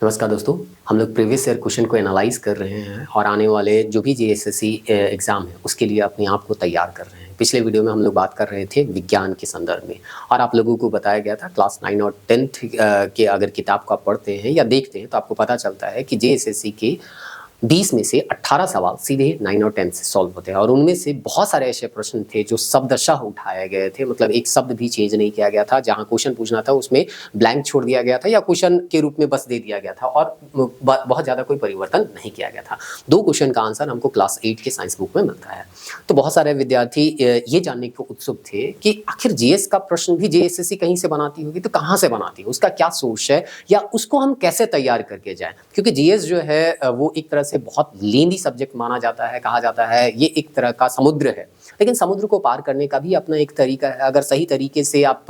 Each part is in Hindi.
नमस्कार दोस्तों, हम लोग प्रीवियस ईयर क्वेश्चन को एनालाइज कर रहे हैं और आने वाले जो भी जीएसएससी एग्ज़ाम है उसके लिए अपने आप को तैयार कर रहे हैं। पिछले वीडियो में हम लोग बात कर रहे थे विज्ञान के संदर्भ में और आप लोगों को बताया गया था क्लास 9 और 10th के अगर किताब को आप पढ़ते हैं या देखते हैं तो आपको पता चलता है कि जीएसएससी के 20 में से 18 सवाल सीधे 9 और 10 से सॉल्व होते हैं और उनमें से बहुत सारे ऐसे प्रश्न थे जो शब्दशः उठाए गए थे, मतलब एक शब्द भी चेंज नहीं किया गया था। जहां क्वेश्चन पूछना था उसमें ब्लैंक छोड़ दिया गया था या क्वेश्चन के रूप में बस दे दिया गया था और बहुत ज़्यादा कोई परिवर्तन नहीं किया गया था। 2 क्वेश्चन का आंसर हमको क्लास 8 के साइंस बुक में मिलता है। तो बहुत सारे विद्यार्थी ये जानने को उत्सुक थे कि आखिर जीएस का प्रश्न भी जेएसएससी कहीं से बनाती होगी, तो कहाँ से बनाती है, उसका क्या सोर्स है या उसको हम कैसे तैयार करके जाएं, क्योंकि जीएस जो है वो एक तरह से बहुत लेंदी सब्जेक्ट माना जाता है। कहा जाता है ये एक तरह का समुद्र है, लेकिन समुद्र को पार करने का भी अपना एक तरीका है। अगर सही तरीके से आप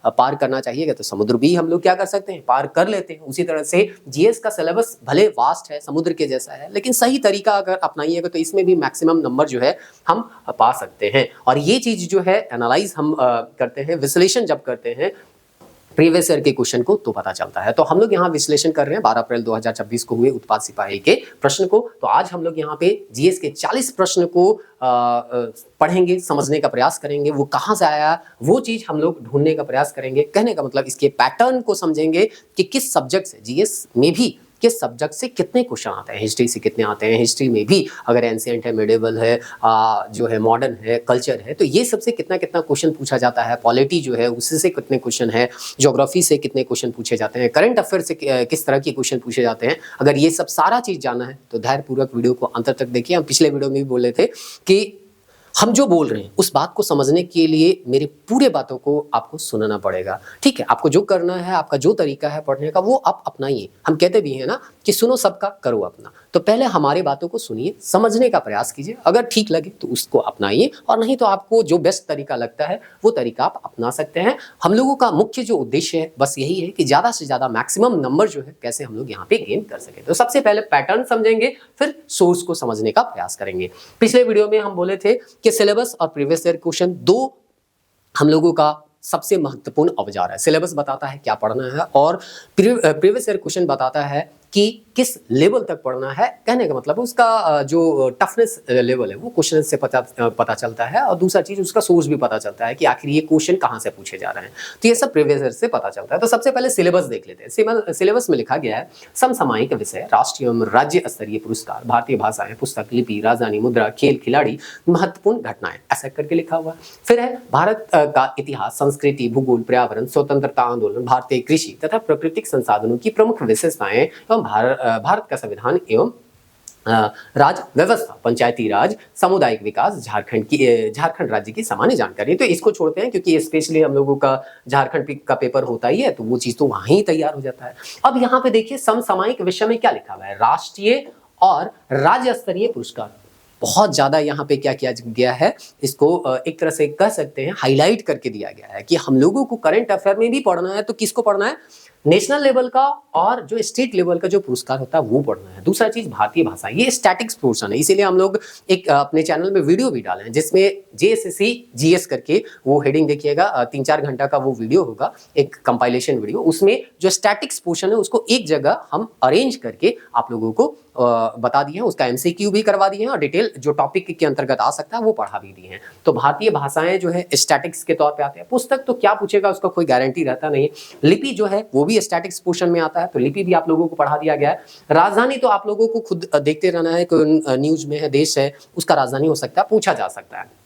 पार करना चाहिएगा तो समुद्र भी हम लोग क्या कर सकते हैं, पार कर लेते हैं। उसी तरह से जीएस का सिलेबस भले वास्ट है, समुद्र के जैसा है, लेकिन सही तरीका अगर अपनाइएगा तो इसमें भी मैक्सिमम नंबर जो है हम पा सकते हैं। और ये चीज जो है एनालाइज हम करते हैं, विश्लेषण जब करते हैं प्रीवियस ईयर के क्वेश्चन को तो पता चलता है। तो हम लोग यहाँ विश्लेषण कर रहे हैं 12 अप्रैल 2026 को हुए उत्पाद सिपाही के प्रश्न को। तो आज हम लोग यहाँ पे जीएस के 40 प्रश्न को पढ़ेंगे, समझने का प्रयास करेंगे, वो कहाँ से आया वो चीज हम लोग ढूंढने का प्रयास करेंगे। कहने का मतलब इसके पैटर्न को समझेंगे कि किस सब्जेक्ट से जीएस में भी किस सब्जेक्ट से कितने क्वेश्चन आते हैं, हिस्ट्री से कितने आते हैं, हिस्ट्री में भी अगर एंशिएंट है, मिडिवल है, जो है मॉडर्न है, कल्चर है, तो ये सबसे कितना कितना क्वेश्चन पूछा जाता है। पॉलिटी जो है उससे कितने क्वेश्चन है, ज्योग्राफी से कितने क्वेश्चन पूछे जाते हैं, करंट अफेयर से किस तरह के क्वेश्चन पूछे जाते हैं। अगर ये सब सारा चीज जानना है तो धैर्यपूर्वक वीडियो को अंत तक देखिए। हम पिछले वीडियो में भी बोले थे कि हम जो बोल रहे हैं उस बात को समझने के लिए मेरे पूरे बातों को आपको सुनना पड़ेगा, ठीक है। आपको जो करना है, आपका जो तरीका है पढ़ने का वो आप अपनाइए। हम कहते भी हैं ना कि सुनो सबका करो अपना। तो पहले हमारी बातों को सुनिए, समझने का प्रयास कीजिए, अगर ठीक लगे तो उसको अपनाइए और नहीं तो आपको जो बेस्ट तरीका लगता है वो तरीका आप अपना सकते हैं। हम लोगों का मुख्य जो उद्देश्य है बस यही है कि ज्यादा से ज्यादा मैक्सिमम नंबर जो है कैसे हम लोग यहाँ पे गेन कर सके। तो सबसे पहले पैटर्न समझेंगे, फिर सोर्स को समझने का प्रयास करेंगे। पिछले वीडियो में हम बोले थे कि सिलेबस और प्रीवियस ईयर क्वेश्चन दो हम लोगों का सबसे महत्वपूर्ण औजार है। सिलेबस बताता है क्या पढ़ना है और प्रीवियस ईयर क्वेश्चन बताता है कि किस लेवल तक पढ़ना है। कहने का मतलब उसका जो टफनेस लेवल है वो क्वेश्चन से पता चलता है और दूसरा चीज उसका सोर्स भी पता चलता है कि आखिर ये क्वेश्चन कहाँ से पूछे जा रहे हैं। तो ये सब प्रीवियस ईयर से पता चलता है। तो सबसे पहले सिलेबस देख लेते हैं। सिलेबस में लिखा गया है समसामयिक विषय, राष्ट्रीय एवं राज्य स्तरीय पुरस्कार, भारतीय भाषाएं, पुस्तक, लिपि, राजधानी, मुद्रा, खेल, खिलाड़ी, महत्वपूर्ण घटनाएं, ऐसा करके लिखा हुआ है। फिर है भारत का इतिहास, संस्कृति, भूगोल, पर्यावरण, स्वतंत्रता आंदोलन, भारतीय कृषि तथा प्राकृतिक संसाधनों की प्रमुख विशेषताएं एवं भारत का संविधान एवं राज व्यवस्था, पंचायती राज, सामुदायिक विकास, झारखंड राज्य की सामान्य जानकारी। तो इसको छोड़ते हैं क्योंकि स्पेशली हम लोगों का झारखंड का पेपर होता ही है, तो वो चीज तो वहां ही तैयार हो जाता है। अब यहाँ पे देखिए समसामयिक विषय में क्या लिखा हुआ है, राष्ट्रीय और राज्य स्तरीय पुरस्कार। बहुत ज्यादा यहाँ पे क्या किया गया है, इसको एक तरह से कह सकते हैं हाईलाइट करके दिया गया है कि हम लोगों को करंट अफेयर में भी पढ़ना है तो किसको पढ़ना है, नेशनल लेवल का और जो स्टेट लेवल का जो पुरस्कार होता है वो पढ़ना है। दूसरा चीज भारतीय भाषा, ये स्टैटिक्स पोर्शन है, इसीलिए हम लोग एक अपने चैनल में वीडियो भी डाले हैं जिसमें जेएसएससी जीएस करके वो हेडिंग देखिएगा, 3-4 घंटा का वो वीडियो होगा, एक कंपाइलेशन वीडियो। उसमें जो स्टैटिक्स पोर्शन है उसको एक जगह हम अरेंज करके आप लोगों को बता दिए हैं, उसका एमसीक्यू भी करवा दिए हैं और डिटेल जो टॉपिक के अंतर्गत आ सकता है वो पढ़ा भी दिए हैं। तो भारतीय भाषाएं जो है स्टैटिक्स के तौर पे आते हैं। पुस्तक तो क्या पूछेगा उसका कोई गारंटी रहता नहीं। लिपि जो है वो भी स्टैटिक्स पोर्शन में आता है, तो लिपि भी आप लोगों को पढ़ा दिया गया है। राजधानी तो आप लोगों को खुद देखते रहना है, कोई न्यूज में है, देश है, उसका राजधानी हो सकता है, पूछा जा सकता है।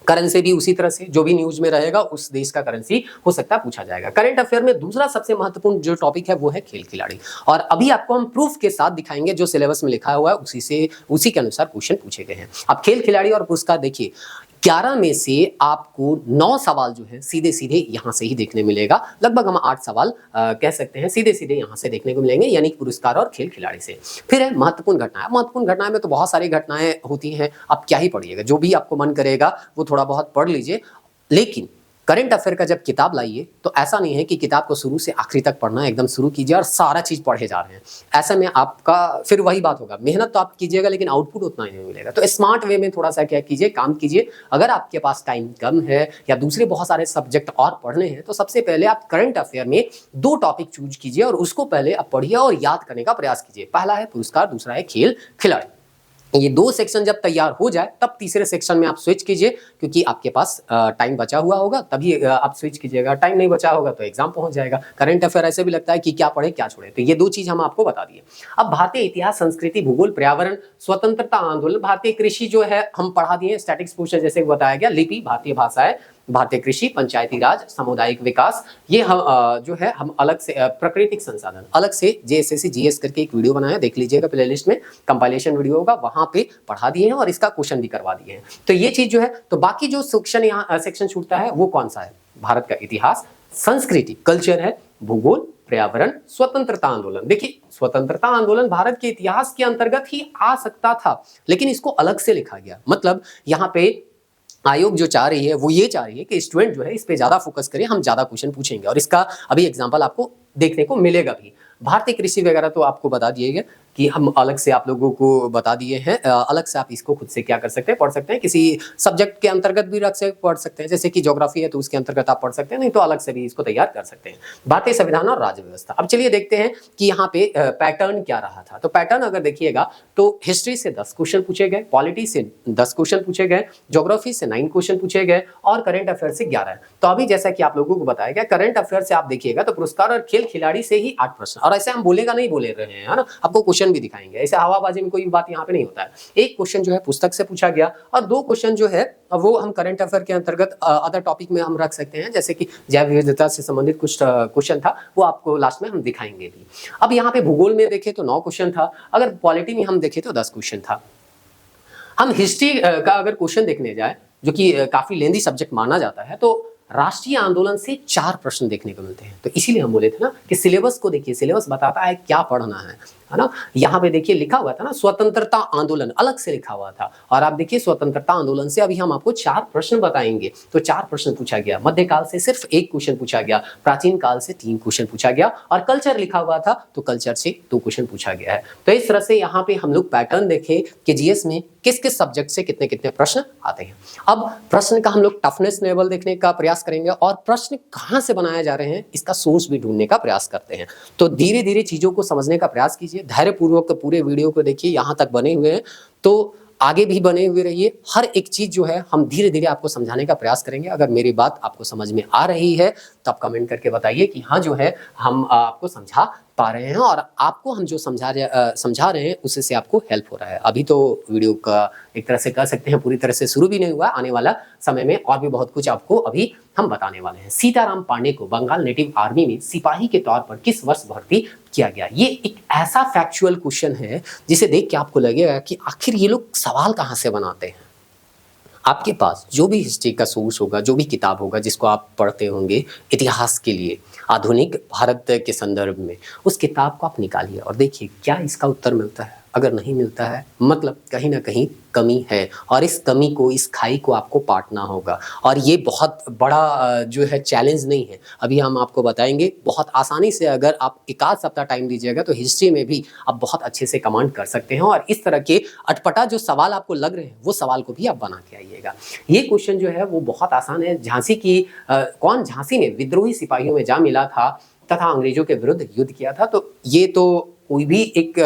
करेंसी भी उसी तरह से जो भी न्यूज में रहेगा उस देश का करेंसी हो सकता है पूछा जाएगा। करंट अफेयर में दूसरा सबसे महत्वपूर्ण जो टॉपिक है वो है खेल खिलाड़ी, और अभी आपको हम प्रूफ के साथ दिखाएंगे जो सिलेबस में लिखा हुआ है उसी के अनुसार क्वेश्चन पूछे गए हैं। अब खेल खिलाड़ी और पुरस्कार देखिए, 11 में से आपको 9 सवाल जो है सीधे सीधे यहाँ से ही देखने मिलेगा। लगभग हम 8 सवाल कह सकते हैं सीधे सीधे यहाँ से देखने को मिलेंगे, यानी पुरस्कार और खेल खिलाड़ी से। फिर है महत्वपूर्ण घटनाएं। महत्वपूर्ण घटनाएं में तो बहुत सारी घटनाएं होती हैं, आप क्या ही पढ़िएगा, जो भी आपको मन करेगा वो थोड़ा बहुत पढ़ लीजिए, लेकिन करंट अफेयर का जब किताब लाइए तो ऐसा नहीं है कि किताब को शुरू से आखिरी तक पढ़ना है, एकदम शुरू कीजिए और सारा चीज़ पढ़े जा रहे हैं। ऐसे में आपका फिर वही बात होगा, मेहनत तो आप कीजिएगा लेकिन आउटपुट उतना ही नहीं मिलेगा। तो स्मार्ट वे में थोड़ा सा क्या कीजिए, काम कीजिए। अगर आपके पास टाइम कम है या दूसरे बहुत सारे सब्जेक्ट और पढ़ने हैं तो सबसे पहले आप करंट अफेयर में 2 टॉपिक चूज कीजिए और उसको पहले आप पढ़िए और याद करने का प्रयास कीजिए। पहला है पुरस्कार, दूसरा है खेल खिलाड़ी। ये 2 सेक्शन जब तैयार हो जाए तब तीसरे सेक्शन में आप स्विच कीजिए, क्योंकि आपके पास टाइम बचा हुआ होगा तभी आप स्विच कीजिएगा। टाइम नहीं बचा होगा तो एग्जाम पहुंच जाएगा। करंट अफेयर ऐसे भी लगता है कि क्या पढ़े क्या छोड़े, तो ये 2 चीज हम आपको बता दिए। अब भारतीय इतिहास, संस्कृति, भूगोल, पर्यावरण, स्वतंत्रता आंदोलन, भारतीय कृषि जो है हम पढ़ा दिए, स्टैटिक्स पोर्शन जैसे बताया गया, लिपि, भारतीय भाषाएं, भारतीय कृषि, पंचायती राज, सामुदायिक विकास, ये हम जो है हम अलग से प्राकृतिक संसाधन अलग से जेएसएससी जीएस करके एक वीडियो बनाया, देख लीजिएगा प्लेलिस्ट में, कंपाइलेशन वीडियो होगा, वहां पे पढ़ा दिए हैं और इसका क्वेश्चन भी करवा दिए हैं। तो ये चीज जो है, तो बाकी जो सेक्शन यहाँ सेक्शन छूटता है वो कौन सा है? भारत का इतिहास, संस्कृति कल्चर है, भूगोल, पर्यावरण, स्वतंत्रता आंदोलन। देखिए स्वतंत्रता आंदोलन भारत के इतिहास के अंतर्गत ही आ सकता था, लेकिन इसको अलग से लिखा गया। मतलब यहाँ पे आयोग जो चाह रही है वो ये चाह रही है कि स्टूडेंट जो है इस पे ज्यादा फोकस करे, हम ज्यादा क्वेश्चन पूछेंगे और इसका अभी एग्जांपल आपको देखने को मिलेगा भी। भारतीय कृषि वगैरह तो आपको बता दिए कि हम अलग से आप लोगों को बता दिए हैं, अलग से आप इसको खुद से क्या कर सकते हैं, पढ़ सकते हैं, किसी सब्जेक्ट के अंतर्गत भी रख से पढ़ सकते हैं, जैसे कि ज्योग्राफी है तो उसके अंतर्गत आप पढ़ सकते हैं, नहीं तो अलग से भी इसको तैयार कर सकते हैं। भारतीय संविधान और राज्य व्यवस्था। अब चलिए देखते हैं कि यहाँ पे पैटर्न क्या रहा था। तो पैटर्न अगर देखिएगा तो हिस्ट्री से 10 क्वेश्चन पूछे गए, पॉलिटी से 10 क्वेश्चन पूछे गए, ज्योग्राफी से 9 क्वेश्चन पूछे गए और करंट अफेयर से 11। तो अभी जैसा कि आप लोगों को बताया गया, करंट अफेयर से आप देखिएगा तो पुरस्कार और खेल खिलाड़ी से ही 8 प्रश्न, और ऐसे हम बोलेगा नहीं बोले रहे हैं, है ना, आपको क्वेश्चन भी दिखाएंगे। ऐसे हवाबाजी में कोई बात यहाँ पे नहीं होता है। एक क्वेश्चन जो है पुस्तक से पूछा गया और 2 क्वेश्चन जो है वो हम करंट अफेयर के अंतर्गत अदर टॉपिक में हम रख सकते हैं, जैसे कि जैव विविधता से संबंधित कुछ क्वेश्चन था, वो आपको लास्ट में हम दिखाएंगे भी। अब यहाँ पे भूगोल में देखें तो 9 क्वेश्चन था, अगर पॉलिटी में हम देखें तो 10 क्वेश्चन था। हम हिस्ट्री का अगर क्वेश्चन देखने जाए, जो कि काफी लेंदी सब्जेक्ट माना जाता है, तो राष्ट्रीय आंदोलन से 4 प्रश्न देखने को मिलते हैं। तो इसीलिए हम बोले थे ना कि सिलेबस को देखिए, सिलेबस बताता है क्या पढ़ना है ना। यहाँ पे देखिए लिखा हुआ था ना स्वतंत्रता आंदोलन, अलग से लिखा हुआ था, और आप देखिए स्वतंत्रता आंदोलन से अभी हम आपको 4 प्रश्न बताएंगे। तो 4 प्रश्न पूछा गया, मध्यकाल से सिर्फ 1 क्वेश्चन पूछा गया, प्राचीन काल से 3 क्वेश्चन पूछा गया, और कल्चर लिखा हुआ था तो कल्चर से 2 क्वेश्चन पूछा गया है। तो इस तरह से यहाँ पे हम लोग पैटर्न देखें कि जीएस में किस किस सब्जेक्ट से कितने कितने प्रश्न आते हैं। अब प्रश्न का हम लोग टफनेस लेवल देखने का प्रयास करेंगे और प्रश्न कहाँ से बनाए जा रहे हैं इसका सोर्स भी ढूंढने का प्रयास करते हैं। तो धीरे धीरे चीजों को समझने का प्रयास कीजिए, धैर्यपूर्वक पूरे वीडियो को देखिए, यहाँ तक बने हुए हैं तो आगे भी बने हुए रहिए। हर एक चीज जो है हम धीरे धीरे आपको समझाने का प्रयास करेंगे। अगर मेरी बात आपको समझ में आ रही है तब कमेंट करके बताइए कि हाँ जो है हम आपको समझा पा रहे हैं और आपको हम जो समझा रहे हैं उससे से आपको हेल्प हो रहा है। अभी तो वीडियो का एक तरह से कह सकते हैं पूरी तरह से शुरू भी नहीं हुआ, आने वाला समय में और भी बहुत कुछ आपको अभी हम बताने वाले हैं। सीताराम पांडे को बंगाल नेटिव आर्मी में सिपाही के तौर पर किस वर्ष भर्ती किया गया? ये एक ऐसा फैक्चुअल क्वेश्चन है जिसे देख के आपको लगेगा कि आखिर ये लोग सवाल कहाँ से बनाते हैं। आपके पास जो भी हिस्ट्री का सोर्स होगा, जो भी किताब होगा जिसको आप पढ़ते होंगे इतिहास के लिए, आधुनिक भारत के संदर्भ में, उस किताब को आप निकालिए और देखिए क्या इसका उत्तर मिलता है। अगर नहीं मिलता है मतलब कहीं ना कहीं कमी है और इस कमी को, इस खाई को आपको पाटना होगा। और ये बहुत बड़ा जो है चैलेंज नहीं है, अभी हम आपको बताएंगे। बहुत आसानी से अगर आप 1 सप्ताह टाइम दीजिएगा तो हिस्ट्री में भी आप बहुत अच्छे से कमांड कर सकते हैं और इस तरह के अटपटा जो सवाल आपको लग रहे हैं वो सवाल को भी आप बना के आइएगा। ये क्वेश्चन जो है वो बहुत आसान है। झांसी की झांसी में विद्रोही सिपाहियों में जा मिला था तथा अंग्रेजों के विरुद्ध युद्ध किया था। तो ये तो कोई भी एक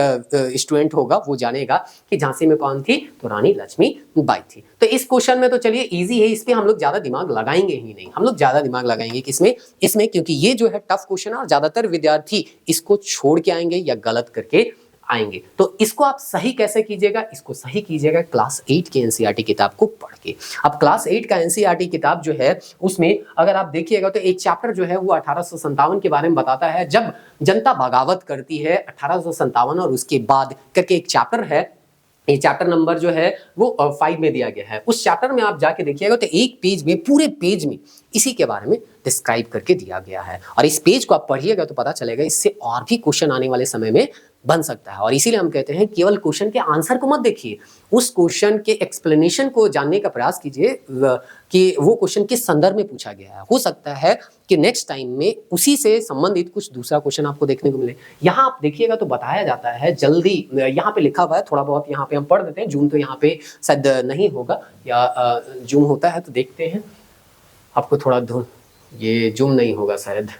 स्टूडेंट होगा वो जानेगा कि झांसी में कौन थी, तो रानी लक्ष्मीबाई थी। तो इस क्वेश्चन में तो चलिए इजी है, इस पे हम लोग ज्यादा दिमाग लगाएंगे ही नहीं। हम लोग ज्यादा दिमाग लगाएंगे इसमें क्योंकि ये जो है टफ क्वेश्चन है और ज्यादातर विद्यार्थी इसको छोड़ के आएंगे या गलत करके आएंगे। तो इसको आप सही कैसे कीजिएगा? इसको सही कीजिएगा क्लास 8 के एनसीईआरटी किताब को पढ़ के। अब क्लास 8 का एनसीईआरटी किताब जो है उसमें अगर आप देखिएगा तो एक चैप्टर जो है वो 1857 के बारे में बताता है, जब जनता बगावत करती है 1857 और उसके बाद करके एक चैप्टर है। ये चैप्टर नंबर जो है वो 5 में दिया गया है। उस चैप्टर में आप जाके देखिएगा तो एक पेज में, पूरे पेज में इसी के बारे में डिस्क्राइब करके दिया गया है और इस पेज को आप पढ़िएगा तो पता चलेगा इससे और भी क्वेश्चन आने वाले समय में बन सकता है। और इसीलिए हम कहते हैं केवल क्वेश्चन के आंसर को मत देखिए, उस क्वेश्चन के एक्सप्लेनेशन को जानने का प्रयास कीजिए कि वो क्वेश्चन किस संदर्भ में पूछा गया है। हो सकता है कि नेक्स्ट टाइम में उसी से संबंधित कुछ दूसरा क्वेश्चन आपको देखने को मिले। यहाँ आप देखिएगा तो बताया जाता है जल्दी, यहाँ पे लिखा हुआ है, थोड़ा बहुत यहाँ पे हम पढ़ देते हैं। जूम तो यहाँ पे शायद नहीं होगा, या जूम होता है तो देखते हैं। आपको थोड़ा ये जूम नहीं होगा शायद,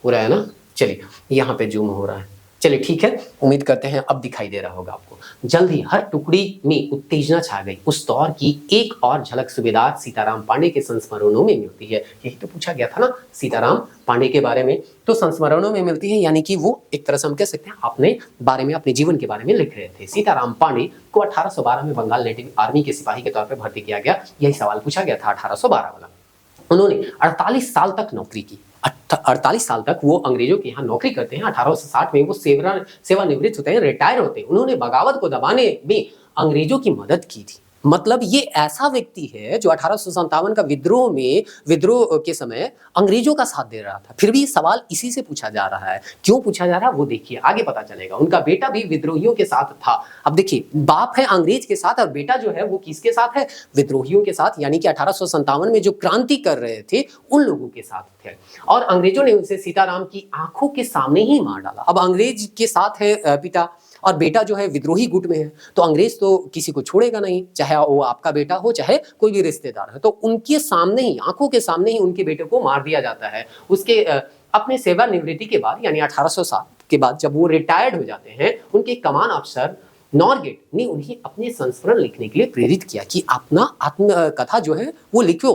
हो रहा है ना? चलिए यहाँ पे जूम हो रहा है, चलिए ठीक है, उम्मीद करते हैं अब दिखाई दे रहा होगा आपको। जल्दी हर टुकड़ी में उत्तेजना छा गई। उस दौर की एक और झलक सूबेदार सीताराम पांडे के संस्मरणों में मिलती है। यही तो पूछा गया था ना सीताराम पांडे के बारे में, तो संस्मरणों में मिलती है, यानी कि वो एक तरह से हम कह सकते हैं अपने बारे में, अपने जीवन के बारे में लिख रहे थे। सीताराम पांडे को 1812 में बंगाल नेटिव आर्मी के सिपाही के तौर पर भर्ती किया गया। यही सवाल पूछा गया था 1812 वाला। उन्होंने 48 साल तक नौकरी की। 48 साल तक वो अंग्रेजों के यहाँ नौकरी करते हैं। 1860 में वो सेवानिवृत्त होते हैं, रिटायर होते हैं। उन्होंने बगावत को दबाने में अंग्रेजों की मदद की थी। मतलब ये ऐसा व्यक्ति है जो 1857 का विद्रोह के समय अंग्रेजों का साथ दे रहा था। फिर भी सवाल इसी से पूछा जा रहा है। क्यों पूछा जा रहा है वो देखिए, आगे पता चलेगा। उनका बेटा भी विद्रोहियों के साथ था। अब देखिए, बाप है अंग्रेज के साथ और बेटा जो है वो किसके साथ है? विद्रोहियों के साथ, यानी कि 1857 में जो क्रांति कर रहे थे उन लोगों के साथ थे। और अंग्रेजों ने उनसे सीताराम की आंखों के सामने ही मार डाला। अब अंग्रेज के साथ है पिता, और बेटा जो है विद्रोही गुट में है, तो अंग्रेज तो किसी को छोड़ेगा नहीं, चाहे वो आपका बेटा हो चाहे कोई भी रिश्तेदार है। तो उनके सामने ही, आंखों के सामने ही उनके बेटे को मार दिया जाता है। उसके अपने सेवानिवृत्ति के बाद, यानी 1807 के बाद जब वो रिटायर्ड हो जाते हैं, उनके कमान अफसर नॉरगेट ने उन्हें अपने संस्मरण लिखने के लिए प्रेरित किया कि अपना आत्मकथा जो है वो लिखो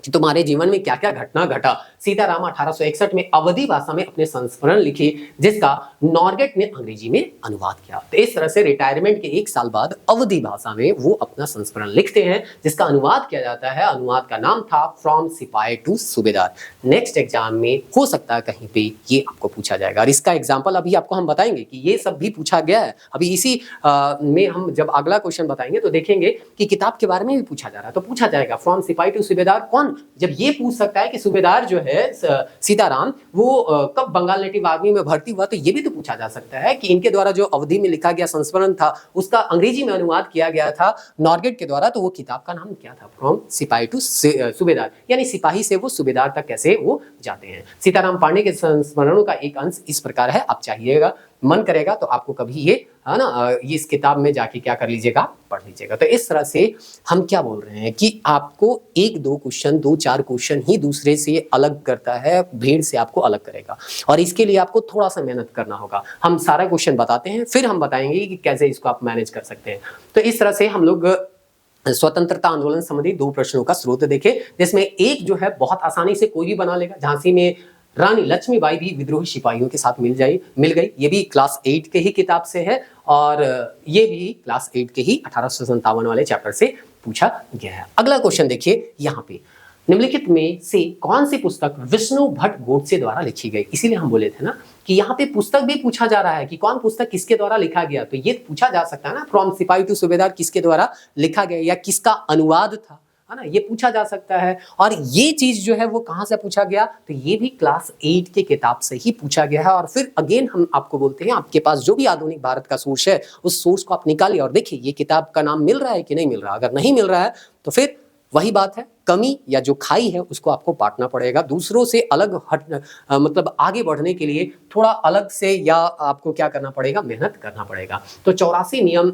कि तुम्हारे जीवन में क्या क्या घटना घटा। सीताराम 1861 में अवधी भाषा में अपने संस्मरण लिखे, जिसका नॉरगेट ने अंग्रेजी में अनुवाद किया। तो इस तरह से रिटायरमेंट के 1 साल बाद अवधी भाषा में वो अपना संस्मरण लिखते हैं, जिसका अनुवाद किया जाता है। अनुवाद का नाम था फ्रॉम सिपाही टू सूबेदार। नेक्स्ट एग्जाम में हो सकता है कहीं पे ये आपको पूछा जाएगा, और इसका एग्जाम्पल अभी आपको हम बताएंगे कि ये सब भी पूछा गया है। अभी इसी में हम जब अगला क्वेश्चन बताएंगे तो देखेंगे कि किताब के बारे में भी पूछा जा रहा है। तो पूछा जाएगा फ्रॉम सिपाही टू सूबेदार कौन, जब ये पूछ सकता है कि सूबेदार जो है सीताराम वो कब बंगाल नेटिव आर्मी में भर्ती हुआ, तो ये भी तो पूछा जा सकता है कि इनके द्वारा जो अवधि में लिखा गया संस्मरण था उसका अंग्रेजी में अनुवाद किया गया था नॉरगेट के द्वारा, तो वो किताब का नाम क्या था? फ्रॉम सिपाही टू सूबेदार, यानी सिपाही से वो सूबेदार तक कैसे वो जाते हैं। सीताराम पांडे के संस्मरणों का एक अंश इस प्रकार है, आप चाहिएगा, मन करेगा तो आपको कभी ये है ना इस किताब में जाके क्या कर लीजिएगा, पढ़ लीजिएगा। तो इस तरह से हम क्या बोल रहे हैं कि आपको 1-2 क्वेश्चन, 2-4 क्वेश्चन ही दूसरे से अलग करता है, भीड़ से आपको अलग करेगा, और इसके लिए आपको थोड़ा सा मेहनत करना होगा। हम सारा क्वेश्चन बताते हैं, फिर हम बताएंगे कि कैसे इसको आप मैनेज कर सकते हैं। तो इस तरह से हम लोग स्वतंत्रता आंदोलन संबंधी 2 प्रश्नों का स्रोत देखे, जिसमें एक जो है बहुत आसानी से कोई भी बना लेगा। झांसी में रानी लक्ष्मीबाई भी विद्रोही सिपाहियों के साथ मिल गई। ये भी क्लास 8 के ही किताब से है, और ये भी क्लास 8 के ही 1857 वाले चैप्टर से पूछा गया है। अगला क्वेश्चन देखिए, यहाँ पे निम्नलिखित में से कौन सी पुस्तक विष्णु भट्ट गोडसे द्वारा लिखी गई? इसीलिए हम बोले थे ना कि यहाँ पे पुस्तक भी पूछा जा रहा है कि कौन पुस्तक किसके द्वारा लिखा गया। तो ये पूछा जा सकता है ना, फ्रॉम सिपाही टू सूबेदार किसके द्वारा लिखा गया या किसका अनुवाद था, है ना, ये पूछा जा सकता है। और ये चीज जो है वो कहां से पूछा गया, तो ये भी क्लास 8 के किताब से ही पूछा गया है। और फिर अगेन हम आपको बोलते हैं, आपके पास जो भी आधुनिक भारत का सोर्स है उस सोर्स को आप निकालिए और देखिए ये किताब का नाम मिल रहा है कि नहीं मिल रहा। अगर नहीं मिल रहा है तो फिर वही बात है, कमी या जो खाई है उसको आपको बांटना पड़ेगा। दूसरों से अलग मतलब आगे बढ़ने के लिए थोड़ा अलग से या आपको क्या करना पड़ेगा, मेहनत करना पड़ेगा। तो 84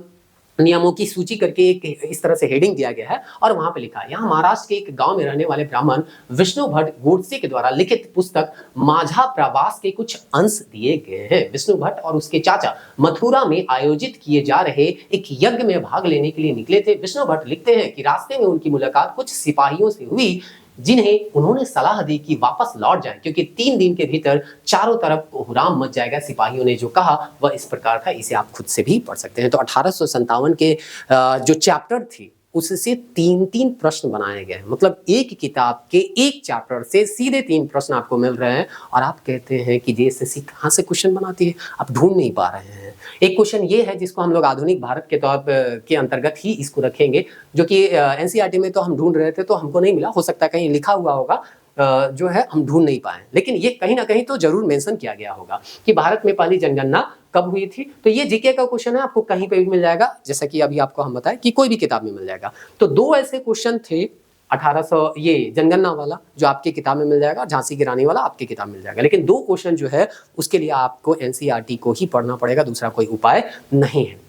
नियमों की सूची करके एक इस तरह से हेडिंग दिया गया है, और वहां पे लिखा है, यहाँ महाराष्ट्र के एक गांव में रहने वाले ब्राह्मण विष्णु भट्ट गोडसे के द्वारा लिखित पुस्तक माझा प्रवास के कुछ अंश दिए गए हैं। विष्णु भट्ट और उसके चाचा मथुरा में आयोजित किए जा रहे एक यज्ञ में भाग लेने के लिए निकले थे। विष्णु भट्ट लिखते हैं कि रास्ते में उनकी मुलाकात कुछ सिपाहियों से हुई, जिन्हें उन्होंने सलाह दी कि वापस लौट जाएं, क्योंकि 3 दिन के भीतर चारों तरफ हुराम मच जाएगा। सिपाहियों ने जो कहा वह इस प्रकार था, इसे आप खुद से भी पढ़ सकते हैं। तो 1857 के जो चैप्टर थी उससे 3-3 प्रश्न बनाए गए, मतलब एक किताब के एक चैप्टर से सीधे 3 प्रश्न आपको मिल रहे हैं। और आप कहते हैं कि जेएसएससी कहाँ से क्वेश्चन बनाती है, आप ढूंढ नहीं पा रहे हैं। एक क्वेश्चन ये है जिसको हम लोग आधुनिक भारत के तौर के अंतर्गत ही इसको रखेंगे, जो कि एनसीईआरटी में तो हम ढूंढ रहे थे तो हमको नहीं मिला, हो सकता है कहीं लिखा हुआ होगा, जो है हम ढूंढ नहीं पाए, लेकिन ये कहीं ना कहीं तो जरूर मेंशन किया गया होगा कि भारत में पहली जनगणना कब हुई थी। तो ये जीके का क्वेश्चन है, आपको कहीं पे भी मिल जाएगा, जैसा कि अभी आपको हम बताएं कि कोई भी किताब में मिल जाएगा। तो दो ऐसे क्वेश्चन थे 1800 ये जनगणना वाला जो आपकी किताब में मिल जाएगा, झांसी की रानी वाला आपकी किताब में मिल जाएगा, लेकिन दो क्वेश्चन जो है उसके लिए आपको एनसीईआरटी को ही पढ़ना पड़ेगा, दूसरा कोई उपाय नहीं है।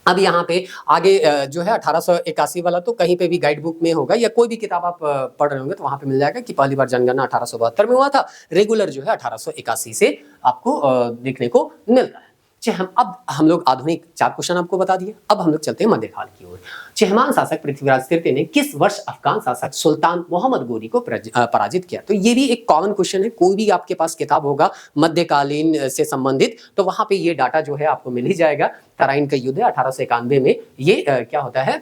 अब यहाँ पे आगे जो है 1881 वाला तो कहीं पे भी गाइड बुक में होगा या कोई भी किताब आप पढ़ रहे होंगे तो वहां पे मिल जाएगा कि पहली बार जनगणना 1872 में हुआ था, रेगुलर जो है 1881 से आपको देखने को मिलता है। अब हम लोग आधुनिक 4 क्वेश्चन आपको बता दिए, अब हम लोग चलते हैं मध्यकाल की ओर। चहमान शासक पृथ्वीराज तृतीय ने किस वर्ष अफगान शासक सुल्तान मोहम्मद गोरी को पराजित किया? तो ये भी एक कॉमन क्वेश्चन है, कोई भी आपके पास किताब होगा मध्यकालीन से संबंधित तो वहां पे ये डाटा जो है आपको मिल ही जाएगा। तराइन का युद्ध 1891 में ये क्या होता है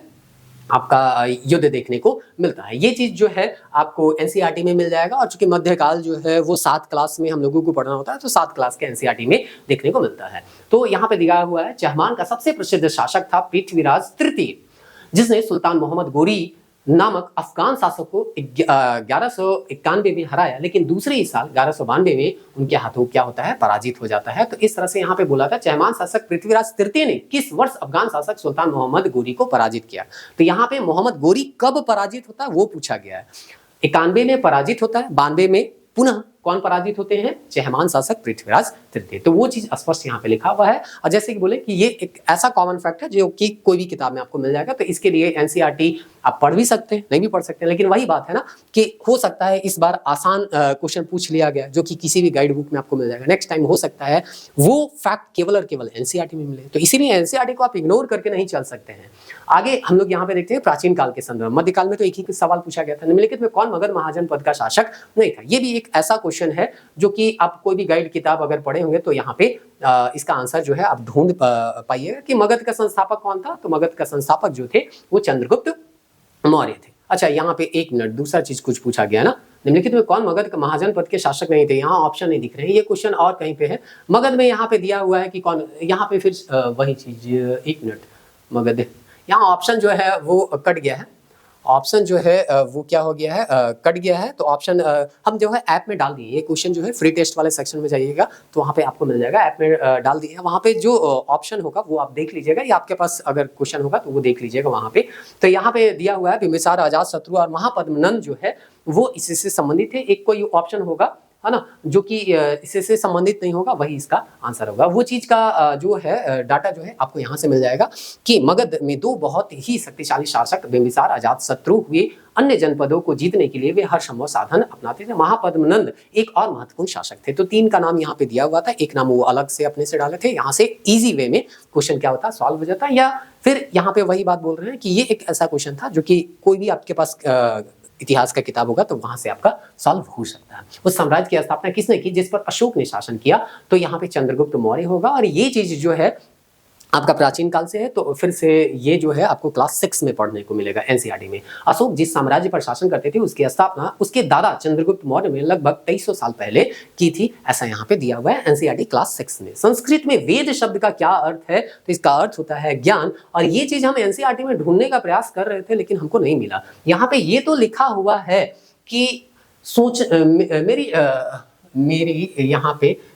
आपका युद्ध देखने को मिलता है। ये चीज जो है आपको एनसीईआरटी में मिल जाएगा, और चूंकि मध्यकाल जो है वो 7 क्लास में हम लोगों को पढ़ना होता है तो 7 क्लास के एनसीईआरटी में देखने को मिलता है। तो यहाँ पे दिखाया हुआ है चहमान का सबसे प्रसिद्ध शासक था पृथ्वीराज तृतीय, जिसने सुल्तान मोहम्मद गोरी नामक अफगान शासक को 1191 में हराया, लेकिन दूसरे ही साल 1192 में उनके हाथों क्या होता है पराजित हो जाता है। तो इस तरह से यहाँ पे बोला था चहमान शासक पृथ्वीराज तृतीय ने किस वर्ष अफगान शासक सुल्तान मोहम्मद गोरी को पराजित किया। तो यहाँ पे मोहम्मद गोरी कब पराजित होता है वो पूछा गया है। 91 में पराजित होता है, 92 में पुनः कौन पराजित होते हैं? चहमान शासक पृथ्वीराज तृतीय। तो वो चीज स्पष्ट यहाँ पे लिखा हुआ है, और जैसे कि बोले कि ये एक ऐसा कॉमन फैक्ट है जो कि कोई भी किताब में आपको मिल जाएगा। तो इसके लिए एनसीईआरटी आप पढ़ भी सकते हैं, नहीं भी पढ़ सकते हैं, लेकिन वही बात है ना कि हो सकता है इस बार आसान क्वेश्चन पूछ लिया गया जो कि किसी भी गाइड बुक में आपको मिल जाएगा। नेक्स्ट टाइम हो सकता है वो फैक्ट केवल और केवल एनसीईआरटी में मिले, तो इसीलिए एनसीईआरटी को आप इग्नोर करके नहीं चल सकते हैं। आगे हम लोग यहाँ पे देखते हैं प्राचीन काल के संदर्भ। मध्यकाल में तो एक ही सवाल पूछा गया था, निम्नलिखित में कौन मगध महाजन पद का शासक नहीं था? ये भी एक ऐसा क्वेश्चन है जो कि आप कोई भी गाइड किताब अगर पढ़े होंगे तो यहाँ पे इसका आंसर जो है आप ढूंढ पाइएगा कि मगध का संस्थापक कौन था। तो मगध का संस्थापक जो थे वो चंद्रगुप्त मौर्य थे। अच्छा, यहाँ पे एक मिनट, दूसरा चीज कुछ पूछा गया ना, निम्नलिखित में कौन मगध का महाजन पद के शासक नहीं थे? यहाँ ऑप्शन नहीं दिख रहे हैं, ये क्वेश्चन और कहीं पे है। मगध में यहाँ पे दिया हुआ है कि कौन, यहाँ पे फिर वही चीज, एक मिनट, मगध यहाँ ऑप्शन जो है वो कट गया है, ऑप्शन जो है वो क्या हो गया है, कट गया है। तो ऑप्शन हम जो है ऐप में डाल दिए, ये क्वेश्चन जो है फ्री टेस्ट वाले सेक्शन में जाइएगा तो वहाँ पे आपको मिल जाएगा, ऐप में डाल दिए, वहाँ पे जो ऑप्शन होगा वो आप देख लीजिएगा, या आपके पास अगर क्वेश्चन होगा तो वो देख लीजिएगा वहाँ पे। तो यहाँ पे दिया हुआ है बिंबिसार, अजातशत्रु और महापद्मनंद जो है वो इससे संबंधित है। एक कोई ऑप्शन होगा है ना जो कि इससे संबंधित नहीं होगा, वही इसका आंसर होगा। वो चीज का जो है डाटा जो है आपको यहाँ से मिल जाएगा कि मगध में 2 बहुत ही शक्तिशाली शासक बिंबिसार, अजातशत्रु हुए। अन्य जनपदों को जीतने के लिए वे हर संभव साधन अपनाते थे। महापद्मनंद एक और महत्वपूर्ण शासक थे। तो 3 का नाम यहाँ पे दिया हुआ था, एक नाम वो अलग से अपने से डाले थे। यहाँ से इजी वे में क्वेश्चन क्या होता है सॉल्व हो जाता है। या फिर यहाँ पे वही बात बोल रहे हैं कि ये एक ऐसा क्वेश्चन था जो कि कोई भी आपके पास इतिहास का किताब होगा तो वहां से आपका सॉल्व हो सकता है। उस साम्राज्य की स्थापना किसने की जिस पर अशोक ने शासन किया? तो यहाँ पे चंद्रगुप्त मौर्य होगा। और ये चीज जो है आपका प्राचीन काल से है, तो फिर से ये जो है आपको क्लास 6 में पढ़ने को मिलेगा एनसीईआरटी में। अशोक जिस साम्राज्य पर शासन करते थे उसकी स्थापना उसके दादा चंद्रगुप्त मौर्य ने लगभग 2300 साल पहले की थी, ऐसा यहाँ पे दिया हुआ है एनसीईआरटी क्लास 6 में। संस्कृत में वेद शब्द का क्या अर्थ है? तो इसका अर्थ होता है ज्ञान, और ये चीज हम एनसीईआरटी में ढूंढने का प्रयास कर रहे थे लेकिन हमको नहीं मिला। यहाँ पे ये तो लिखा हुआ है कि सोच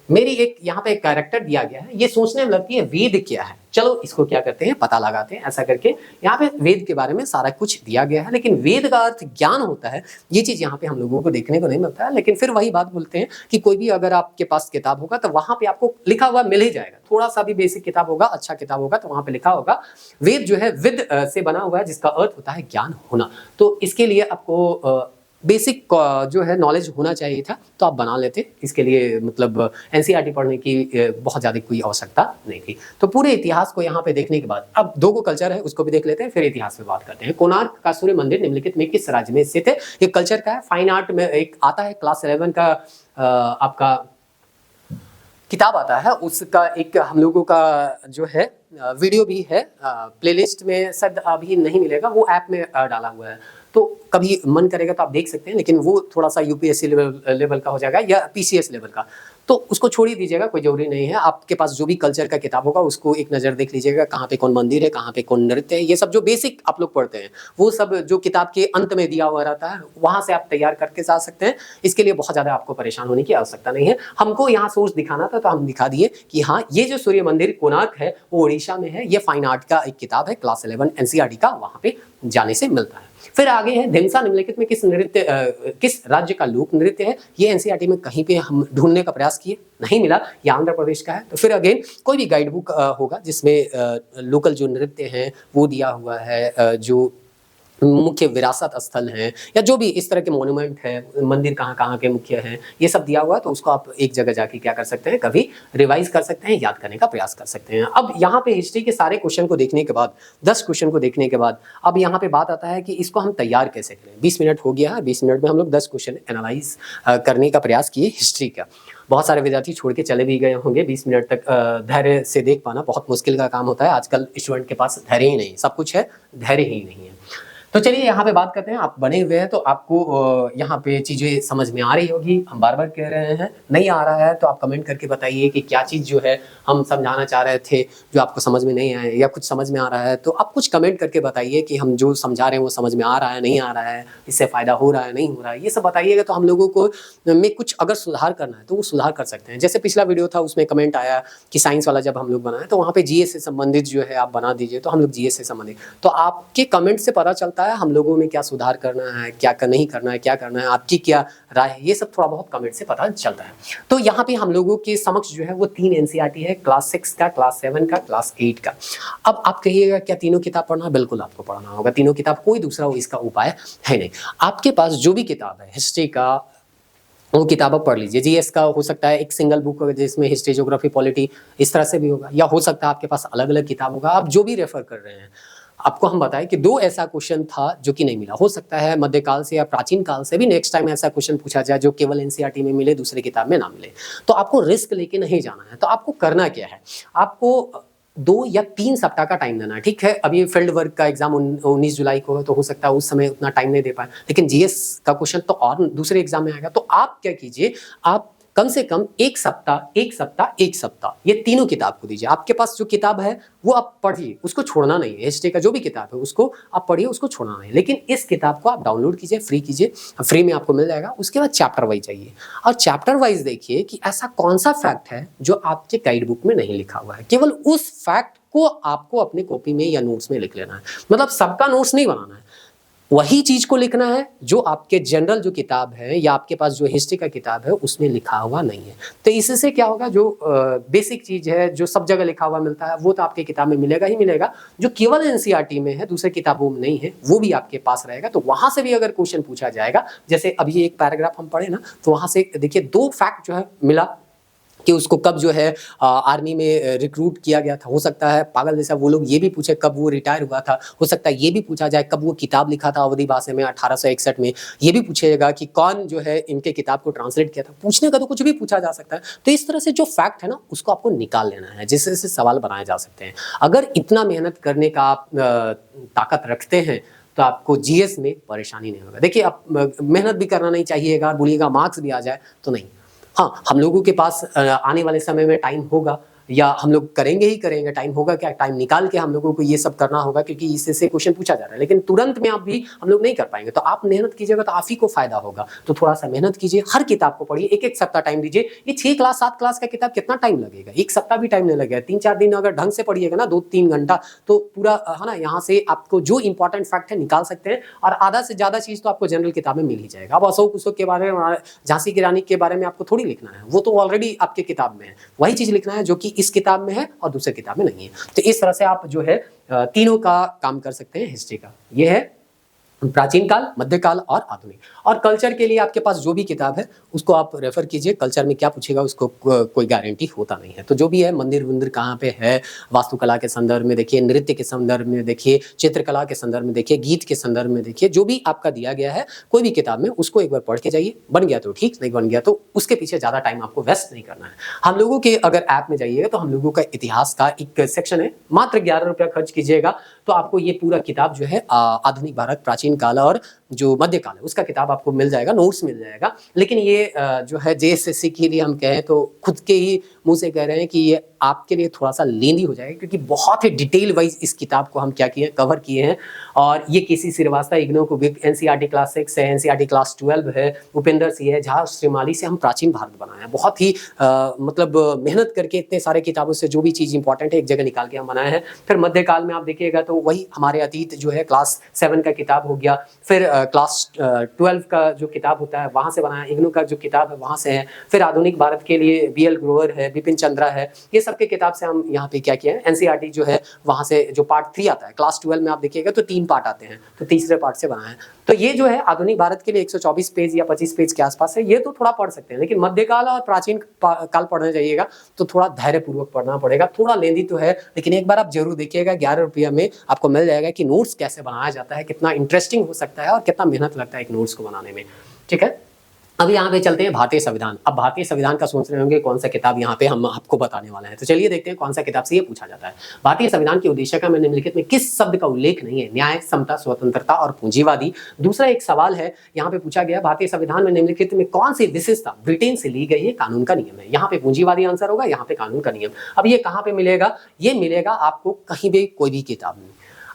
मेरी एक यहाँ पे एक कैरेक्टर दिया गया है, ये सोचने में लगती है वेद क्या है। चलो इसको क्या करते हैं पता लगाते हैं। ऐसा करके यहाँ पे वेद के बारे में सारा कुछ दिया गया है, लेकिन वेद का अर्थ ज्ञान होता है, ये चीज यहाँ पे हम लोगों को देखने को नहीं मिलता है। लेकिन फिर वही बात बोलते हैं कि कोई भी अगर आपके पास किताब होगा तो वहां पे आपको लिखा हुआ मिल ही जाएगा। थोड़ा सा भी बेसिक किताब होगा, अच्छा किताब होगा तो वहां पे लिखा होगा वेद जो है विद से बना हुआ है, जिसका अर्थ होता है ज्ञान होना। तो इसके लिए आपको बेसिक जो है नॉलेज होना चाहिए था, तो आप बना लेते। इसके लिए मतलब एनसीईआरटी पढ़ने की बहुत ज़्यादा कोई आवश्यकता नहीं थी। तो पूरे इतिहास को यहाँ पे देखने के बाद अब 2 को कल्चर है उसको भी देख लेते हैं, फिर इतिहास पे बात करते हैं। कोणार्क का सूर्य मंदिर निम्नलिखित में किस राज्य में स्थित है? ये कल्चर का है, फाइन आर्ट में एक आता है क्लास 11 का आपका किताब आता है, उसका एक हम लोगों का जो है वीडियो भी है प्लेलिस्ट में, शायद अभी नहीं मिलेगा, वो ऐप में डाला हुआ है। तो कभी मन करेगा तो आप देख सकते हैं, लेकिन वो थोड़ा सा यूपीएससी लेवल का हो जाएगा या पीसीएस लेवल का। तो उसको छोड़ ही दीजिएगा, कोई जरूरी नहीं है। आपके पास जो भी कल्चर का किताब होगा उसको एक नज़र देख लीजिएगा, कहाँ पे कौन मंदिर है, कहाँ पे कौन नृत्य है, ये सब जो बेसिक आप लोग पढ़ते हैं वो सब जो किताब के अंत में दिया हुआ रहता है वहाँ से आप तैयार करके जा सकते हैं। इसके लिए बहुत ज़्यादा आपको परेशान होने की आवश्यकता नहीं है। हमको यहाँ सोर्स दिखाना था तो हम दिखा दिए कि हाँ, ये जो सूर्य मंदिर कोणार्क है वो उड़ीसा में है। ये फाइन आर्ट का एक किताब है क्लास 11 एनसीईआरटी का, वहाँ पे जाने से मिलता है। फिर आगे है ढिंसा निम्नलिखित में किस राज्य का लोक नृत्य है। ये एनसीईआरटी में कहीं पे हम ढूंढने का प्रयास किए, नहीं मिला। ये आंध्र प्रदेश का है। तो फिर अगेन कोई भी गाइड बुक होगा जिसमें लोकल जो नृत्य हैं वो दिया हुआ है, जो मुख्य विरासत स्थल हैं या जो भी इस तरह के मोन्यूमेंट है, मंदिर कहाँ कहाँ के मुख्य हैं, ये सब दिया हुआ है। तो उसको आप एक जगह जाके क्या कर सकते हैं, कभी रिवाइज कर सकते हैं, याद करने का प्रयास कर सकते हैं। अब यहाँ पे हिस्ट्री के सारे क्वेश्चन को देखने के बाद, 10 क्वेश्चन को देखने के बाद, अब यहाँ पे बात आता है कि इसको हम तैयार कैसे करें। 20 मिनट हो गया है, 20 मिनट में हम लोग 10 क्वेश्चन एनालाइज करने का प्रयास किए हिस्ट्री का। बहुत सारे विद्यार्थी छोड़ के चले भी गए होंगे। 20 मिनट तक धैर्य से देख पाना बहुत मुश्किल का काम होता है। आजकल स्टूडेंट के पास धैर्य ही नहीं, सब कुछ है, धैर्य ही नहीं है। तो चलिए यहाँ पे बात करते हैं। आप बने हुए हैं तो आपको यहाँ पे चीज़ें समझ में आ रही होगी। हम बार बार कह रहे हैं, नहीं आ रहा है तो आप कमेंट करके बताइए कि क्या चीज़ जो है हम समझाना चाह रहे थे जो आपको समझ में नहीं आया, या कुछ समझ में आ रहा है तो आप कुछ कमेंट करके बताइए कि हम जो समझा रहे हैं वो समझ में आ रहा है, नहीं आ रहा है, इससे फ़ायदा हो रहा है, नहीं हो रहा है, ये सब बताइएगा। तो हम लोगों को में कुछ अगर सुधार करना है तो वो सुधार कर सकते हैं। जैसे पिछला वीडियो था उसमें कमेंट आया कि साइंस वाला जब हम लोग बनाए तो वहाँ पे जीएस से संबंधित जो है आप बना दीजिए, तो हम लोग जीएस से संबंधित, तो आपके कमेंट से पता चलता है हम लोगों में क्या सुधार करना है, क्या नहीं करना है, क्या करना है, आपकी क्या राय है, ये सब थोड़ा बहुत कमेंट से पता चलता है। तो यहाँ पे हम लोगों के समक्ष जो है वो 3 एनसीईआरटी है, क्लास 6 का, क्लास 7 का, क्लास 8 का। अब आप कहिएगा क्या तीनों किताब पढ़ना है? बिल्कुल आपको पढ़ना होगा तीनों किताब, कोई दूसरा इसका उपाय है नहीं। आपके पास जो भी किताब है हिस्ट्री का वो किताब आप पढ़ लीजिए। जीएस का हो सकता है एक सिंगल बुक होगा जिसमें हिस्ट्री, ज्योग्राफी, पॉलिटी इस तरह से भी होगा, या हो सकता है आपके पास अलग अलग किताब होगा। आप जो भी रेफर कर रहे हैं, आपको हम बताएं कि 2 ऐसा क्वेश्चन था जो कि नहीं मिला। हो सकता है मध्यकाल से या प्राचीन काल से भी नेक्स्ट टाइम ऐसा क्वेश्चन पूछा जाए जो केवल एनसीईआरटी में मिले, दूसरी किताब में ना मिले। तो आपको रिस्क लेके नहीं जाना है। तो आपको करना क्या है, आपको 2 या 3 सप्ताह का टाइम देना है। ठीक है, अभी फील्ड वर्क का एग्जाम 19 जुलाई को है तो हो सकता है उस समय उतना टाइम नहीं दे पाए, लेकिन जीएस का क्वेश्चन तो और दूसरे एग्जाम में आएगा। तो आप क्या कीजिए, आप कम से कम एक सप्ताह ये तीनों किताब को दीजिए। आपके पास जो किताब है वो आप पढ़िए, उसको छोड़ना नहीं है। हिस्ट्री का जो भी किताब है उसको आप पढ़िए, उसको छोड़ना नहीं। लेकिन इस किताब को आप डाउनलोड कीजिए, फ्री कीजिए, फ्री में आपको मिल जाएगा। उसके बाद चैप्टर वाइज जाइए और चैप्टर वाइज देखिए कि ऐसा कौन सा फैक्ट है जो आपके गाइड बुक में नहीं लिखा हुआ है। केवल उस फैक्ट को आपको अपने कॉपी में या नोट्स में लिख लेना है। मतलब सबका नोट्स नहीं बनाना है, वही चीज को लिखना है जो आपके जनरल जो किताब है या आपके पास जो हिस्ट्री का किताब है उसमें लिखा हुआ नहीं है। तो इससे क्या होगा, जो बेसिक चीज है जो सब जगह लिखा हुआ मिलता है वो तो आपके किताब में मिलेगा ही मिलेगा। जो केवल एनसीईआरटी में है, दूसरे किताबों में नहीं है, वो भी आपके पास रहेगा। तो वहां से भी अगर क्वेश्चन पूछा जाएगा, जैसे अभी एक पैराग्राफ हम पढ़े ना, तो वहां से देखिए 2 फैक्ट जो है मिला कि उसको कब जो है आर्मी में रिक्रूट किया गया था। हो सकता है पागल जैसा वो लोग ये भी पूछे कब वो रिटायर हुआ था। हो सकता है ये भी पूछा जाए कब वो किताब लिखा था अवधी भाषा में 1861 में। ये भी पूछेगा कि कौन जो है इनके किताब को ट्रांसलेट किया था। पूछने का तो कुछ भी पूछा जा सकता है। तो इस तरह से जो फैक्ट है ना उसको आपको निकाल लेना है, जिससे से सवाल बनाए जा सकते हैं। अगर इतना मेहनत करने का आप ताकत रखते हैं तो आपको जीएस में परेशानी नहीं होगा। देखिए, आप मेहनत भी करना नहीं चाहिएगा, बोलिएगा मार्क्स भी आ जाए तो नहीं। हाँ, हम लोगों के पास आने वाले समय में टाइम होगा, या हम लोग करेंगे ही करेंगे, टाइम होगा क्या, टाइम निकाल के हम लोगों को ये सब करना होगा, क्योंकि इससे क्वेश्चन पूछा जा रहा है। लेकिन तुरंत में आप भी हम लोग नहीं कर पाएंगे। तो आप मेहनत कीजिएगा तो आप ही को फायदा होगा। तो थोड़ा सा मेहनत कीजिए, हर किताब को पढ़िए, एक सप्ताह टाइम दीजिए। ये 6 क्लास 7 क्लास का किताब कितना टाइम लगेगा, एक सप्ताह भी टाइम नहीं लगेगा। 3-4 दिन अगर ढंग से पढ़िएगा ना, 2-3 घंटा, तो पूरा है ना, यहाँ से आपको जो इंपॉर्टेंट फैक्ट है निकाल सकते हैं। और आधा से ज्यादा चीज तो आपको जनरल किताब में मिल ही जाएगा। अब अशोक उसोक के बारे में, झांसी की रानी के बारे में आपको थोड़ी लिखना है, वो तो ऑलरेडी आपके किताब में है। वही चीज लिखना है जो कि इस किताब में है और दूसरे किताब में नहीं है। तो इस तरह से आप जो है तीनों का काम कर सकते हैं हिस्ट्री का। ये है प्राचीन काल, मध्यकाल और आधुनिक। और कल्चर के लिए आपके पास जो भी किताब है उसको आप रेफर कीजिए। कल्चर में क्या पूछेगा उसको कोई गारंटी होता नहीं है। तो जो भी है, मंदिर वंदिर कहाँ पे है, वास्तुकला के संदर्भ में देखिए, नृत्य के संदर्भ में देखिए, चित्रकला के संदर्भ में देखिए, गीत के संदर्भ में देखिए। जो भी आपका दिया गया है कोई भी किताब में, उसको एक बार पढ़ के जाइए। बन गया तो ठीक, नहीं बन गया तो उसके पीछे ज़्यादा टाइम आपको वेस्ट नहीं करना है। हम लोगों के अगर ऐप में जाइएगा तो हम लोगों का इतिहास का एक सेक्शन है, मात्र 11 रुपया खर्च कीजिएगा तो आपको ये पूरा किताब जो है आधुनिक भारत, प्राचीन काल और जो मध्यकाल है उसका किताब आपको मिल जाएगा, नोट्स मिल जाएगा। लेकिन ये जो है जेएसएससी के लिए हम कहें तो खुद के ही मुंह से कह रहे हैं कि ये आपके लिए थोड़ा सा लेंदी हो जाएगा, क्योंकि बहुत ही डिटेल वाइज इस किताब को हम क्या किए हैं, कवर किए हैं। और ये केसी श्रीवास्तव इग्नू को एनसीईआरटी क्लास 6 है, एनसीईआरटी क्लास 12 है, उपेंद्र सिंह है, झा श्रीमाली से हम प्राचीन भारत बनाए हैं। बहुत ही मतलब मेहनत करके इतने सारे किताबों से जो भी चीज़ इंपॉर्टेंट है एक जगह निकाल के हम बनाए हैं। फिर मध्यकाल में आप देखिएगा तो वही हमारे अतीत जो है क्लास 7 का किताब हो गया, फिर क्लास 12 का जो किताब होता है वहाँ से बनाया, इग्नू का जो किताब है वहाँ से है, फिर आधुनिक भारत के लिए बीएल ग्रोवर है, बिपिन चंद्रा है, ये सबके किताब से हम यहाँ पे क्या किया है, एनसीईआरटी जो है वहाँ से जो पार्ट 3 आता है क्लास 12 में आप देखिएगा तो 3 पार्ट आते हैं, तो तीसरे पार्ट से बनाया है। तो ये जो है आधुनिक भारत के लिए 124 पेज या 25 पेज के आसपास है, ये तो थोड़ा पढ़ सकते हैं। लेकिन मध्यकाल और प्राचीन काल पढ़ने जाइएगा तो थोड़ा धैर्यपूर्वक पढ़ना पड़ेगा, थोड़ा लेंदी तो है, लेकिन एक बार आप जरूर देखिएगा 11 रुपये में आपको मिल जाएगा कि नोट्स कैसे बनाया जाता है, कितना इंटरेस्टिंग हो सकता है और कितना मेहनत लगता है एक नोट्स को बनाने में। ठीक है, अब यहाँ पे चलते हैं भारतीय संविधान। अब भारतीय संविधान का सोच रहे होंगे कौन सा किताब यहाँ पे हम आपको बताने वाले हैं, तो चलिए देखते हैं कौन सा किताब से ये पूछा जाता है। भारतीय संविधान की उद्देशिका में निम्नलिखित में किस शब्द का उल्लेख नहीं है? न्याय, समता, स्वतंत्रता और पूंजीवादी। दूसरा एक सवाल है यहाँ पे पूछा गया, भारतीय संविधान में निम्नलिखित में कौन सी विशेषता ब्रिटेन से ली गई है, कानून का नियम है? यहाँ पे पूंजीवादी आंसर होगा, यहाँ पे कानून का नियम। अब ये कहाँ पे मिलेगा? ये मिलेगा आपको कहीं भी, कोई भी किताब में।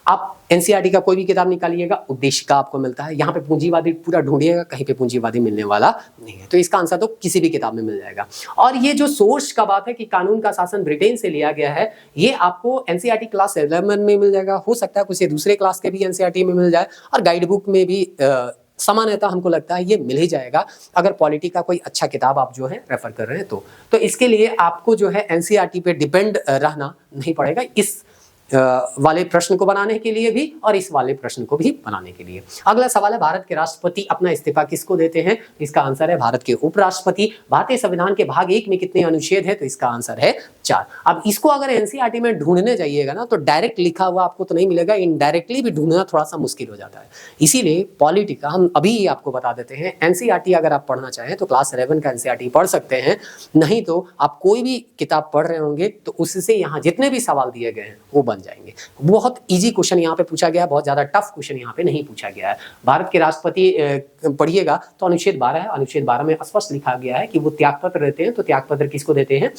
आप एनसीईआरटी का कोई भी किताब निकालिएगा, उद्देशिका आपको मिलता है। यहाँ पे पूंजीवादी पूरा ढूंढिएगा, कहीं पे पूंजीवादी मिलने वाला नहीं है। तो इसका आंसर तो किसी भी किताब में मिल जाएगा। और ये जो सोर्स का बात है कि कानून का शासन ब्रिटेन से लिया गया है, ये आपको एनसीईआरटी क्लास 11 में मिल जाएगा। हो सकता है कुछ दूसरे क्लास के भी एनसीईआरटी में मिल जाए, और गाइड बुक में भी सामान्यतः हमको लगता है ये मिल ही जाएगा, अगर पॉलिटी का कोई अच्छा किताब आप जो है रेफर कर रहे हैं तो इसके लिए आपको जो है एनसीईआरटी पे डिपेंड रहना नहीं पड़ेगा, इस वाले प्रश्न को बनाने के लिए भी और इस वाले प्रश्न को भी बनाने के लिए। अगला सवाल है, भारत के राष्ट्रपति अपना इस्तीफा किसको देते हैं? इसका आंसर है भारत के उपराष्ट्रपति। भारतीय संविधान के भाग 1 में कितने अनुच्छेद है? तो इसका आंसर है 4। अब इसको अगर एनसीईआरटी में ढूंढने जाइएगा ना तो डायरेक्ट लिखा हुआ आपको तो नहीं मिलेगा, इनडायरेक्टली भी ढूंढना थोड़ा सा मुश्किल हो जाता है। इसीलिए पॉलिटी का हम अभी आपको बता देते हैं, एनसीईआरटी अगर आप पढ़ना चाहें तो क्लास 11 का एनसीईआरटी पढ़ सकते हैं, नहीं तो आप कोई भी किताब पढ़ रहे होंगे तो उससे यहाँ जितने भी सवाल दिए गए हैं वो बन जाएंगे। बहुत इजी क्वेश्चन यहाँ पे पूछा गया है, बहुत ज्यादा टफ क्वेश्चन यहाँ पे नहीं पूछा गया है। भारत के राष्ट्रपति पढ़िएगा तो अनुच्छेद 12 है, अनुच्छेद 12 में स्पष्ट लिखा गया है कि वो त्यागपत्र देते हैं, तो त्यागपत्र किसको देते हैं?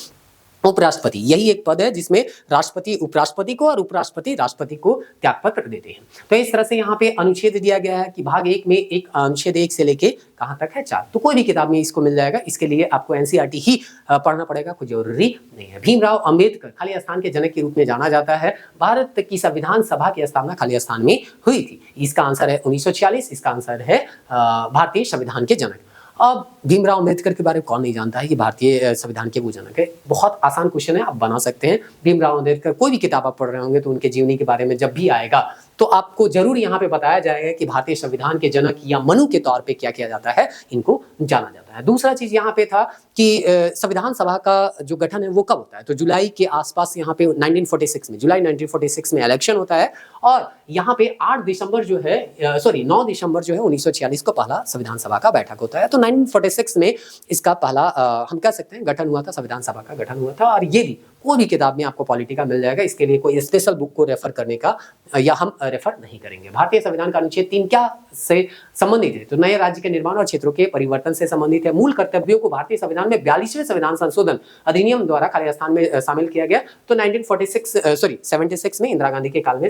उपराष्ट्रपति। यही एक पद है जिसमें राष्ट्रपति उपराष्ट्रपति को और उपराष्ट्रपति राष्ट्रपति को त्यागपत्र देते हैं। तो इस तरह से यहाँ पे अनुच्छेद दिया गया है कि भाग 1 में एक अनुच्छेद 1 से लेके कहाँ तक है? 4। तो कोई भी किताब में इसको मिल जाएगा, इसके लिए आपको एनसीईआरटी ही पढ़ना पड़ेगा, कोई जरूरी नहीं है। भीमराव अंबेडकर खाली स्थान के जनक के रूप में जाना जाता है। भारत की संविधान सभा की स्थापना खाली स्थान में हुई थी। इसका आंसर है 1946, इसका आंसर है भारतीय संविधान के जनक। अब भीमराव अंबेडकर के बारे में कौन नहीं जानता है कि भारतीय संविधान के वो जनक है? बहुत आसान क्वेश्चन है, आप बना सकते हैं। भीमराव अंबेडकर कोई भी किताब आप पढ़ रहे होंगे तो उनके जीवनी के बारे में जब भी आएगा तो आपको जरूर यहाँ पे बताया जाएगा कि भारतीय संविधान के जनक या मनु के तौर पे क्या किया जाता है, इनको जाना जाता है। दूसरा चीज यहाँ पे था कि संविधान सभा का जो गठन है वो कब होता है? तो जुलाई के आसपास यहाँ पे 1946 में, जुलाई 1946 में इलेक्शन होता है, और यहाँ पे 9 दिसंबर जो है 1946 को पहला संविधान सभा का बैठक होता है। तो 1946 में इसका पहला हम कह सकते हैं गठन हुआ था, संविधान सभा का गठन हुआ था। और ये भी कोई भी किताब में आपको पॉलिटी का मिल जाएगा, इसके लिए कोई स्पेशल बुक को रेफर करने का या हम रेफर नहीं करेंगे। भारतीय संविधान का अनुच्छेद 3 क्या से संबंधित है? तो नए राज्य के निर्माण और क्षेत्रों के परिवर्तन से संबंधित है। मूल कर्तव्यों को भारतीय संविधान में 42वें संविधान संशोधन अधिनियम द्वारा खाली स्थान में शामिल किया गया। तो 76 में इंदिरा गांधी के काल में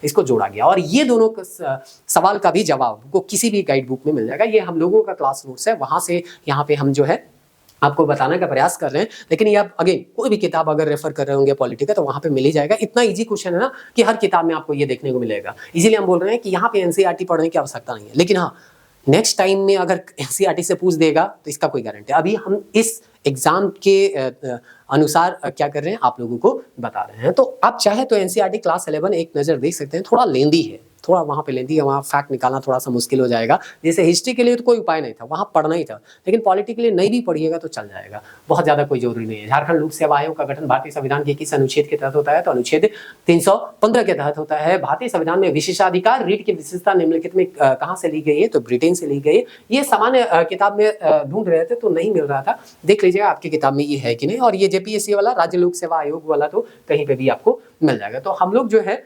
इसको जोड़ा गया। और ये दोनों सवाल का भी जवाब को किसी भी गाइड बुक में मिल जाएगा। ये हम लोगों का क्लास नोट्स है, वहां से यहाँ पे हम जो है आपको बताने का प्रयास कर रहे हैं। लेकिन ये आप अगेन कोई भी किताब अगर रेफर कर रहे होंगे पॉलिटी का तो वहां पे मिल ही जाएगा। इतना इजी क्वेश्चन है ना कि हर किताब में आपको ये देखने को मिलेगा। इसीलिए हम बोल रहे हैं कि यहाँ पे एनसीईआरटी पढ़ने की आवश्यकता नहीं है। लेकिन हाँ, नेक्स्ट टाइम में अगर एनसीईआरटी से पूछ देगा तो इसका कोई गारंटी। अभी हम इस एग्जाम के अनुसार क्या कर रहे हैं आप लोगों को बता रहे हैं। तो आप चाहे तो एनसीईआरटी क्लास 11 एक नजर देख सकते हैं। थोड़ा लेंदी है, थोड़ा वहाँ पे लेंदी है, वहाँ फैक्ट निकालना थोड़ा सा मुश्किल हो जाएगा। जैसे हिस्ट्री के लिए तो कोई उपाय नहीं था, वहाँ पढ़ना ही था। लेकिन पॉलिटी के लिए नहीं भी पढ़िएगा तो चल जाएगा, बहुत ज्यादा कोई जरूरी नहीं है। झारखंड लोक सेवा आयोग का गठन भारतीय संविधान के किस अनुच्छेद के तहत होता है? तो अनुच्छेद 315 के तहत होता है। भारतीय संविधान में विशेषाधिकार रीट की विशेषता निम्नलिखित में कहाँ से ली गई है? तो ब्रिटेन से ली गई है। ये सामान्य किताब में ढूंढ रहे थे तो नहीं मिल रहा था, देख लीजिएगा आपकी किताब में ये है कि नहीं। और ये जेपीएससी वाला, राज्य लोक सेवा आयोग वाला, तो कहीं पे भी आपको मिल जाएगा। तो हम लोग जो है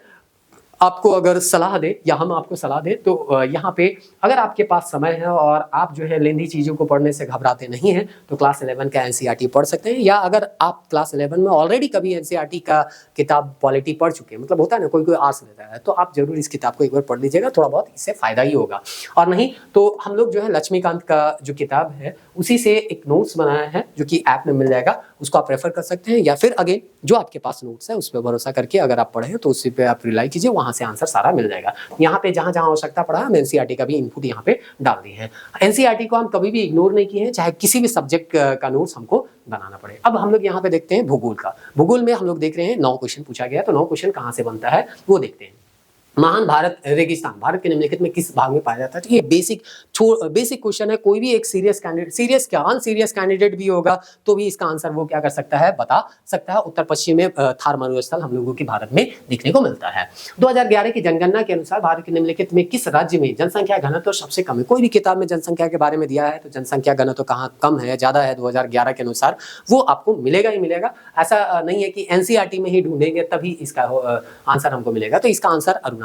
आपको अगर सलाह दे या हम आपको सलाह दें तो यहाँ पे अगर आपके पास समय है और आप जो है लेंदी चीज़ों को पढ़ने से घबराते नहीं हैं तो क्लास 11 का एनसीईआरटी पढ़ सकते हैं। या अगर आप क्लास 11 में ऑलरेडी कभी एनसीईआरटी का किताब पॉलिटी पढ़ चुके हैं, मतलब होता है ना कोई कोई आर्ट्स लेता है, तो आप जरूर इस किताब को एक बार पढ़ लीजिएगा, थोड़ा बहुत इससे फायदा ही होगा। और नहीं तो हम लोग जो है लक्ष्मीकांत का जो किताब है उसी से एक नोट्स बनाया है जो कि ऐप में मिल जाएगा, उसको आप रेफर कर सकते हैं। या फिर अगेन जो आपके पास नोट्स है उस पर भरोसा करके अगर आप पढ़े तो उसी पे आप रिलाई कीजिए, वहां से आंसर सारा मिल जाएगा। यहाँ पे जहां जहां आवश्यकता पड़ा हम एनसीईआरटी का भी इनपुट यहाँ पे डाल दिए हैं। एनसीईआरटी को हम कभी भी इग्नोर नहीं किए हैं, चाहे किसी भी सब्जेक्ट का नोट्स हमको बनाना पड़े। अब हम लोग यहाँ पे देखते हैं भूगोल का। भूगोल में हम लोग देख रहे हैं 9 क्वेश्चन पूछा गया, तो 9 क्वेश्चन कहाँ से बनता है वो देखते हैं। महान भारत रेगिस्तान भारत के निम्नलिखित में किस भाग में पाया जाता है? तो ये बेसिक क्वेश्चन है। कोई भी एक सीरियस कैंडिडेट, सीरियस क्या अनसीरियस कैंडिडेट भी होगा तो भी इसका आंसर वो क्या कर सकता है, बता सकता है। उत्तर पश्चिम में थार मरुस्थल हम लोगों के भारत में देखने को मिलता है। 2011 की जनगणना के अनुसार भारत के निम्नलिखित में किस राज्य में जनसंख्या घनत्व सबसे कम है? कोई भी किताब में जनसंख्या के बारे में दिया है तो जनसंख्या घनत्व कहाँ कम है ज्यादा है 2011 के अनुसार वो आपको मिलेगा ही मिलेगा। ऐसा नहीं है कि एनसीईआरटी में ही ढूंढेंगे तभी इसका आंसर हमको मिलेगा। तो इसका आंसर अरुणाचल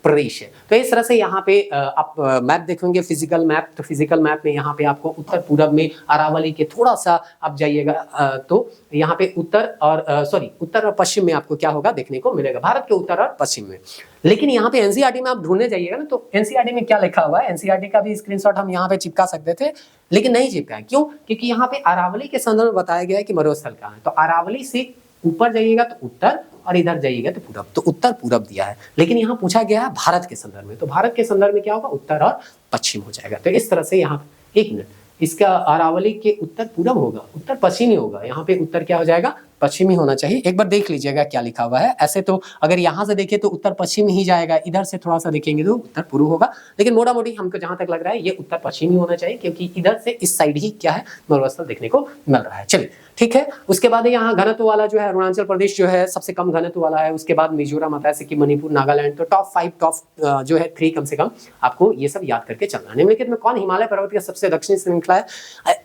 प्रदेश है। तो इस तरह से यहाँ पे आप मैप देखेंगे, फिजिकल मैप, तो फिजिकल मैप में यहाँ पे आपको उत्तर पूरब में अरावली के थोड़ा सा आप जाइएगा तो यहाँ पे उत्तर और पश्चिम में आपको क्या होगा देखने को मिलेगा, भारत के उत्तर और पश्चिम में। लेकिन यहाँ पे एनसीईआरटी में आप ढूंढने जाइएगा ना तो एनसीईआरटी में क्या लिखा हुआ है, एनसीईआरटी का भी स्क्रीनशॉट हम यहाँ पे चिपका सकते थे लेकिन नहीं चिपका है। क्यों? क्योंकि यहाँ पे अरावली के संदर्भ में बताया गया है कि मरुस्थल कहाँ है। तो अरावली से ऊपर जाइएगा तो उत्तर और इधर जाइएगा तो पूरब, तो उत्तर पूरब दिया है। लेकिन यहाँ पूछा गया है भारत के संदर्भ में, तो भारत के संदर्भ में क्या होगा, उत्तर और पश्चिम हो जाएगा। तो इस तरह से यहाँ एक मिनट, इसका अरावली के उत्तर पूरब होगा, उत्तर पश्चिमी होगा। यहाँ पे उत्तर क्या हो जाएगा, पश्चिमी होना चाहिए। एक बार देख लीजिएगा क्या लिखा हुआ है। ऐसे तो अगर यहाँ से देखें तो उत्तर पश्चिम ही जाएगा, इधर से थोड़ा सा देखेंगे तो उत्तर पूर्व होगा। लेकिन मोटा मोटी हमको जहां तक लग रहा है ये उत्तर पश्चिमी होना चाहिए क्योंकि इधर से इस साइड ही क्या है, मरुस्थल देखने को मिल रहा है। चलिए ठीक है। उसके बाद यहाँ घनत्व वाला जो है अरुणाचल प्रदेश जो है सबसे कम घनत्व वाला है। उसके बाद मिजोरम आता है, सिक्किम, मणिपुर, नागालैंड। तो टॉप 5 टॉप जो है 3 कम से कम आपको ये सब याद करके चलना है। निम्नलिखित में कौन हिमालय पर्वत का सबसे दक्षिणी श्रृंखला है?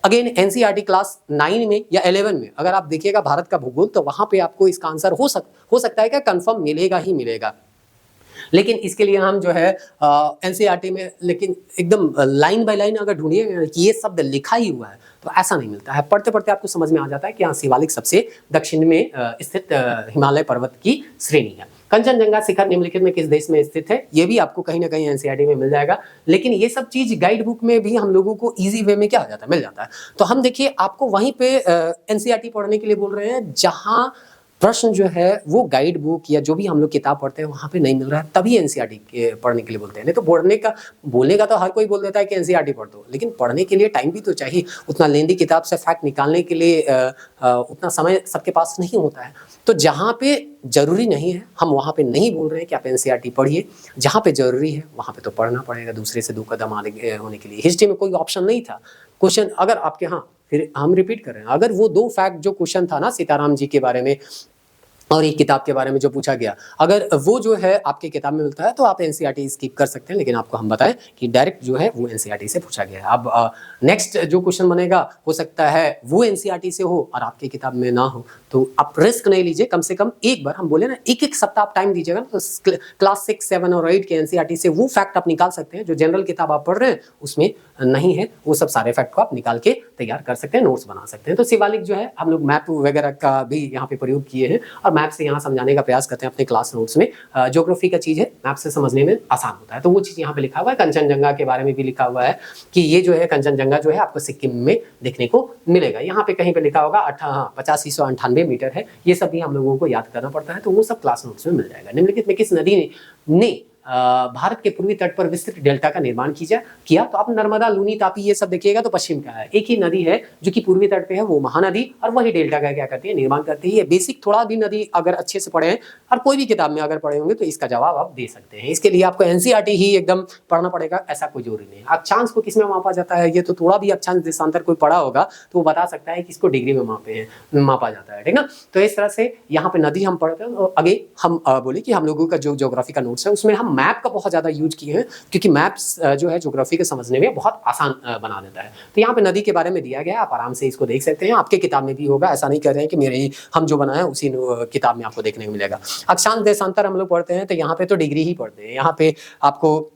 अगेन एनसीईआरटी क्लास 9 में या 11 में अगर आप देखिएगा भारत का भूगोल तो वहां पे आपको इसका आंसर हो सकता है क्या, कंफर्म मिलेगा ही मिलेगा। लेकिन इसके लिए हम जो है एनसीईआरटी में लेकिन एकदम लाइन बाय लाइन अगर ढूंढिए कि ये शब्द लिखा ही हुआ है तो ऐसा नहीं मिलता है। पढ़ते पढ़ते आपको समझ में आ जाता है कि यहाँ शिवालिक सबसे दक्षिण में स्थित हिमालय पर्वत की श्रेणी है। कंचनजंगा शिखर निम्नलिखित में किस देश में स्थित है? ये भी आपको कहीं ना कहीं एनसीईआरटी में मिल जाएगा। लेकिन ये सब चीज गाइड बुक में भी हम लोगों को इजी वे में क्या हो जाता है, मिल जाता है। तो हम देखिए आपको वहीं पे एनसीईआरटी पढ़ने के लिए बोल रहे हैं जहां प्रश्न जो है वो गाइड बुक या जो भी हम लोग किताब पढ़ते हैं वहां पे नहीं मिल रहा है, तभी एनसीईआरटी पढ़ने के लिए बोलते हैं। नहीं तो बोलने का तो हर कोई बोल देता है कि एनसीईआरटी पढ़ दो, लेकिन पढ़ने के लिए टाइम भी तो चाहिए। उतना लेंदी किताब से फैक्ट निकालने के लिए उतना समय सबके पास नहीं होता है। तो जहाँ पे जरूरी नहीं है हम वहाँ पे नहीं बोल रहे हैं कि आप एनसीईआरटी पढ़िए, जहाँ पे जरूरी है वहाँ पे तो पढ़ना पड़ेगा दूसरे से 2 कदम आगे होने के लिए। हिस्ट्री में कोई ऑप्शन नहीं था क्वेश्चन, अगर आपके यहाँ फिर हम रिपीट कर रहे हैं, अगर वो 2 फैक्ट जो क्वेश्चन था ना सीताराम जी के बारे में और एक किताब के बारे में जो पूछा गया, अगर वो जो है आपके किताब में मिलता है तो आप एनसीईआरटी स्किप कर सकते हैं। लेकिन आपको हम बताएं कि डायरेक्ट जो है वो एनसीईआरटी से पूछा गया है। अब नेक्स्ट जो क्वेश्चन बनेगा हो सकता है वो एनसीईआरटी से हो और आपकी किताब में ना हो, तो आप रिस्क नहीं लीजिए। कम से कम एक बार, हम बोले ना एक सप्ताह आप टाइम दीजिएगा ना, तो क्लास 6, 7 और 8 के एनसीईआरटी से वो फैक्ट आप निकाल सकते हैं जो जनरल किताब आप पढ़ रहे हैं उसमें नहीं है। वो सब सारे फैक्ट को आप निकाल के तैयार कर सकते हैं, नोट्स बना सकते हैं। तो शिवालिक जो है हम लोग मैप वगैरह का भी यहाँ पे प्रयोग किए हैं और मैप से यहाँ समझाने का प्रयास करते हैं अपने क्लास नोट्स में। ज्योग्राफी का चीज है, मैप से समझने में आसान होता है, तो वो चीज यहाँ पे लिखा हुआ है। कंचनजंगा के बारे में भी लिखा हुआ है कि ये जो है कंचनजंगा जो है आपको सिक्किम में देखने को मिलेगा। यहाँ पे कहीं पे लिखा होगा 8598 मीटर है। ये सब भी हम लोगों को याद करना पड़ता है, तो वो सब क्लास नोट्स में मिल जाएगा। निम्नलिखित में किस नदी ने भारत के पूर्वी तट पर विस्तृत डेल्टा का निर्माण किया? तो आप नर्मदा, लूनी, तापी ये सब देखिएगा तो पश्चिम का है। एक ही नदी है जो कि पूर्वी तट पे है, वो महानदी, और वही डेल्टा का क्या करती है, निर्माण करती है। ये बेसिक थोड़ा भी नदी अगर अच्छे से पढ़े हैं और कोई भी किताब में अगर पढ़े होंगे तो इसका जवाब आप दे सकते हैं। इसके लिए आपको एनसीईआरटी ही एकदम पढ़ना पड़ेगा ऐसा कोई जरूरी नहीं है। अक्षांश को किसमें मापा जाता है? ये तो थोड़ा भी अक्षांश देशांतर कोई पढ़ा होगा तो वो बता सकता है कि इसको डिग्री में मापा जाता है, ठीक ना। तो इस तरह से यहाँ पे नदी हम पढ़ते हैं। आगे हम बोले कि हम लोगों का जो ज्योग्राफी का नोट्स है उसमें हम मैप का बहुत ज़्यादा यूज किए हैं, क्योंकि मैप्स जो है ज्योग्राफी के समझने में बहुत आसान बना देता है। तो यहाँ पे नदी के बारे में दिया गया है, आप आराम से इसको देख सकते हैं, आपके किताब में भी होगा, ऐसा नहीं कर रहे हैं कि मेरे हम जो बनाए उसी किताब में आपको देखने को मिलेगा। अक्षांश देशांतर हम लोग पढ़ते हैं तो यहाँ पे तो डिग्री ही पढ़ते हैं, यहाँ पे आपको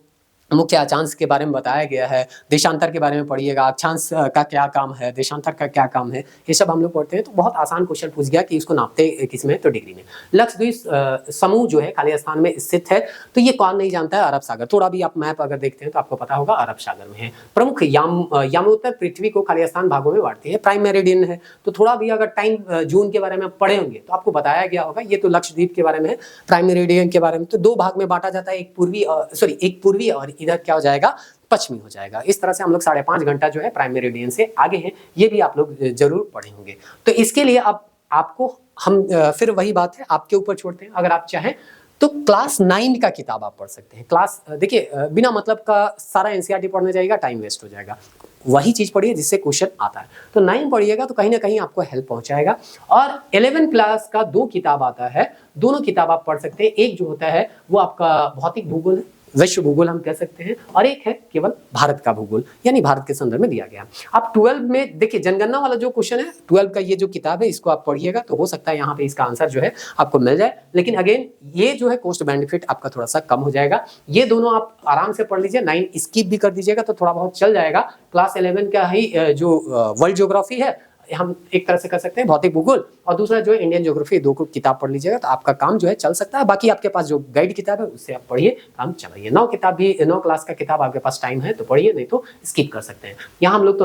मुख्य अक्षांश के बारे में बताया गया है, देशांतर के बारे में पढ़िएगा, अक्षांश का क्या काम है, देशांतर का क्या काम है, ये सब हम लोग पढ़ते हैं। तो बहुत आसान क्वेश्चन पूछ गया कि इसको नापते किसमें, तो डिग्री में। लक्षद्वीप समूह जो है खाली स्थान में स्थित है, तो ये कौन नहीं जानता है, अरब सागर। थोड़ा भी आप मैप अगर देखते हैं तो आपको पता होगा अरब सागर में है। प्रमुख यामोत्तर पृथ्वी को खाली स्थान भागों में बांटती है, प्राइम मेरिडियन है। तो थोड़ा भी अगर टाइम जून के बारे में पढ़े होंगे तो आपको बताया गया होगा, ये तो लक्षद्वीप के बारे में है। प्राइम मेरिडियन के बारे में तो 2 भाग में बांटा जाता है, एक पूर्वी और इधर क्या हो जाएगा, पश्चिमी हो जाएगा। इस तरह से हम लोग 5.5 घंटा जो है प्राइम मेरिडियन से आगे हैं, ये भी आप लोग जरूर पढ़े होंगे। तो इसके लिए अब आपको हम फिर वही बात है आपके ऊपर छोड़ते हैं। अगर आप चाहें तो क्लास 9 का किताब आप पढ़ सकते हैं। क्लास देखिए बिना मतलब का सारा एनसीईआरटी पढ़ने जाएगा, टाइम वेस्ट हो जाएगा। वही चीज पढ़िए जिससे क्वेश्चन आता है। तो 9 पढ़िएगा तो कहीं ना कहीं आपको हेल्प पहुंचाएगा। और 11 क्लास का 2 किताब आता है, दोनों किताब आप पढ़ सकते हैं। एक जो होता है वो आपका भौतिक भूगोल है, विश्व भूगोल हम कह सकते हैं, और एक है केवल भारत का भूगोल, यानी भारत के संदर्भ में दिया गया। आप 12 में देखिए जनगणना वाला जो क्वेश्चन है, 12 का ये जो किताब है इसको आप पढ़िएगा तो हो सकता है यहाँ पे इसका आंसर जो है आपको मिल जाए। लेकिन अगेन ये जो है कॉस्ट बेनिफिट आपका थोड़ा सा कम हो जाएगा। ये दोनों आप आराम से पढ़ लीजिए, 9 स्किप भी कर दीजिएगा तो थोड़ा बहुत चल जाएगा। क्लास 11 का ही जो वर्ल्ड ज्योग्राफी है, हम एक तरह से कर सकते हैं भौतिक भूगोल, और दूसरा जो है इंडियन ज्योग्राफी, 2 किताब पढ़ लीजिएगा तो आपका काम जो है चल सकता है। बाकी आपके पास जो गाइड किताब है उससे आप पढ़िए, काम चलाइए। 9 क्लास का किताब आपके पास टाइम है तो पढ़िए, नहीं तो स्किप कर सकते हैं। यहाँ हम लोग तो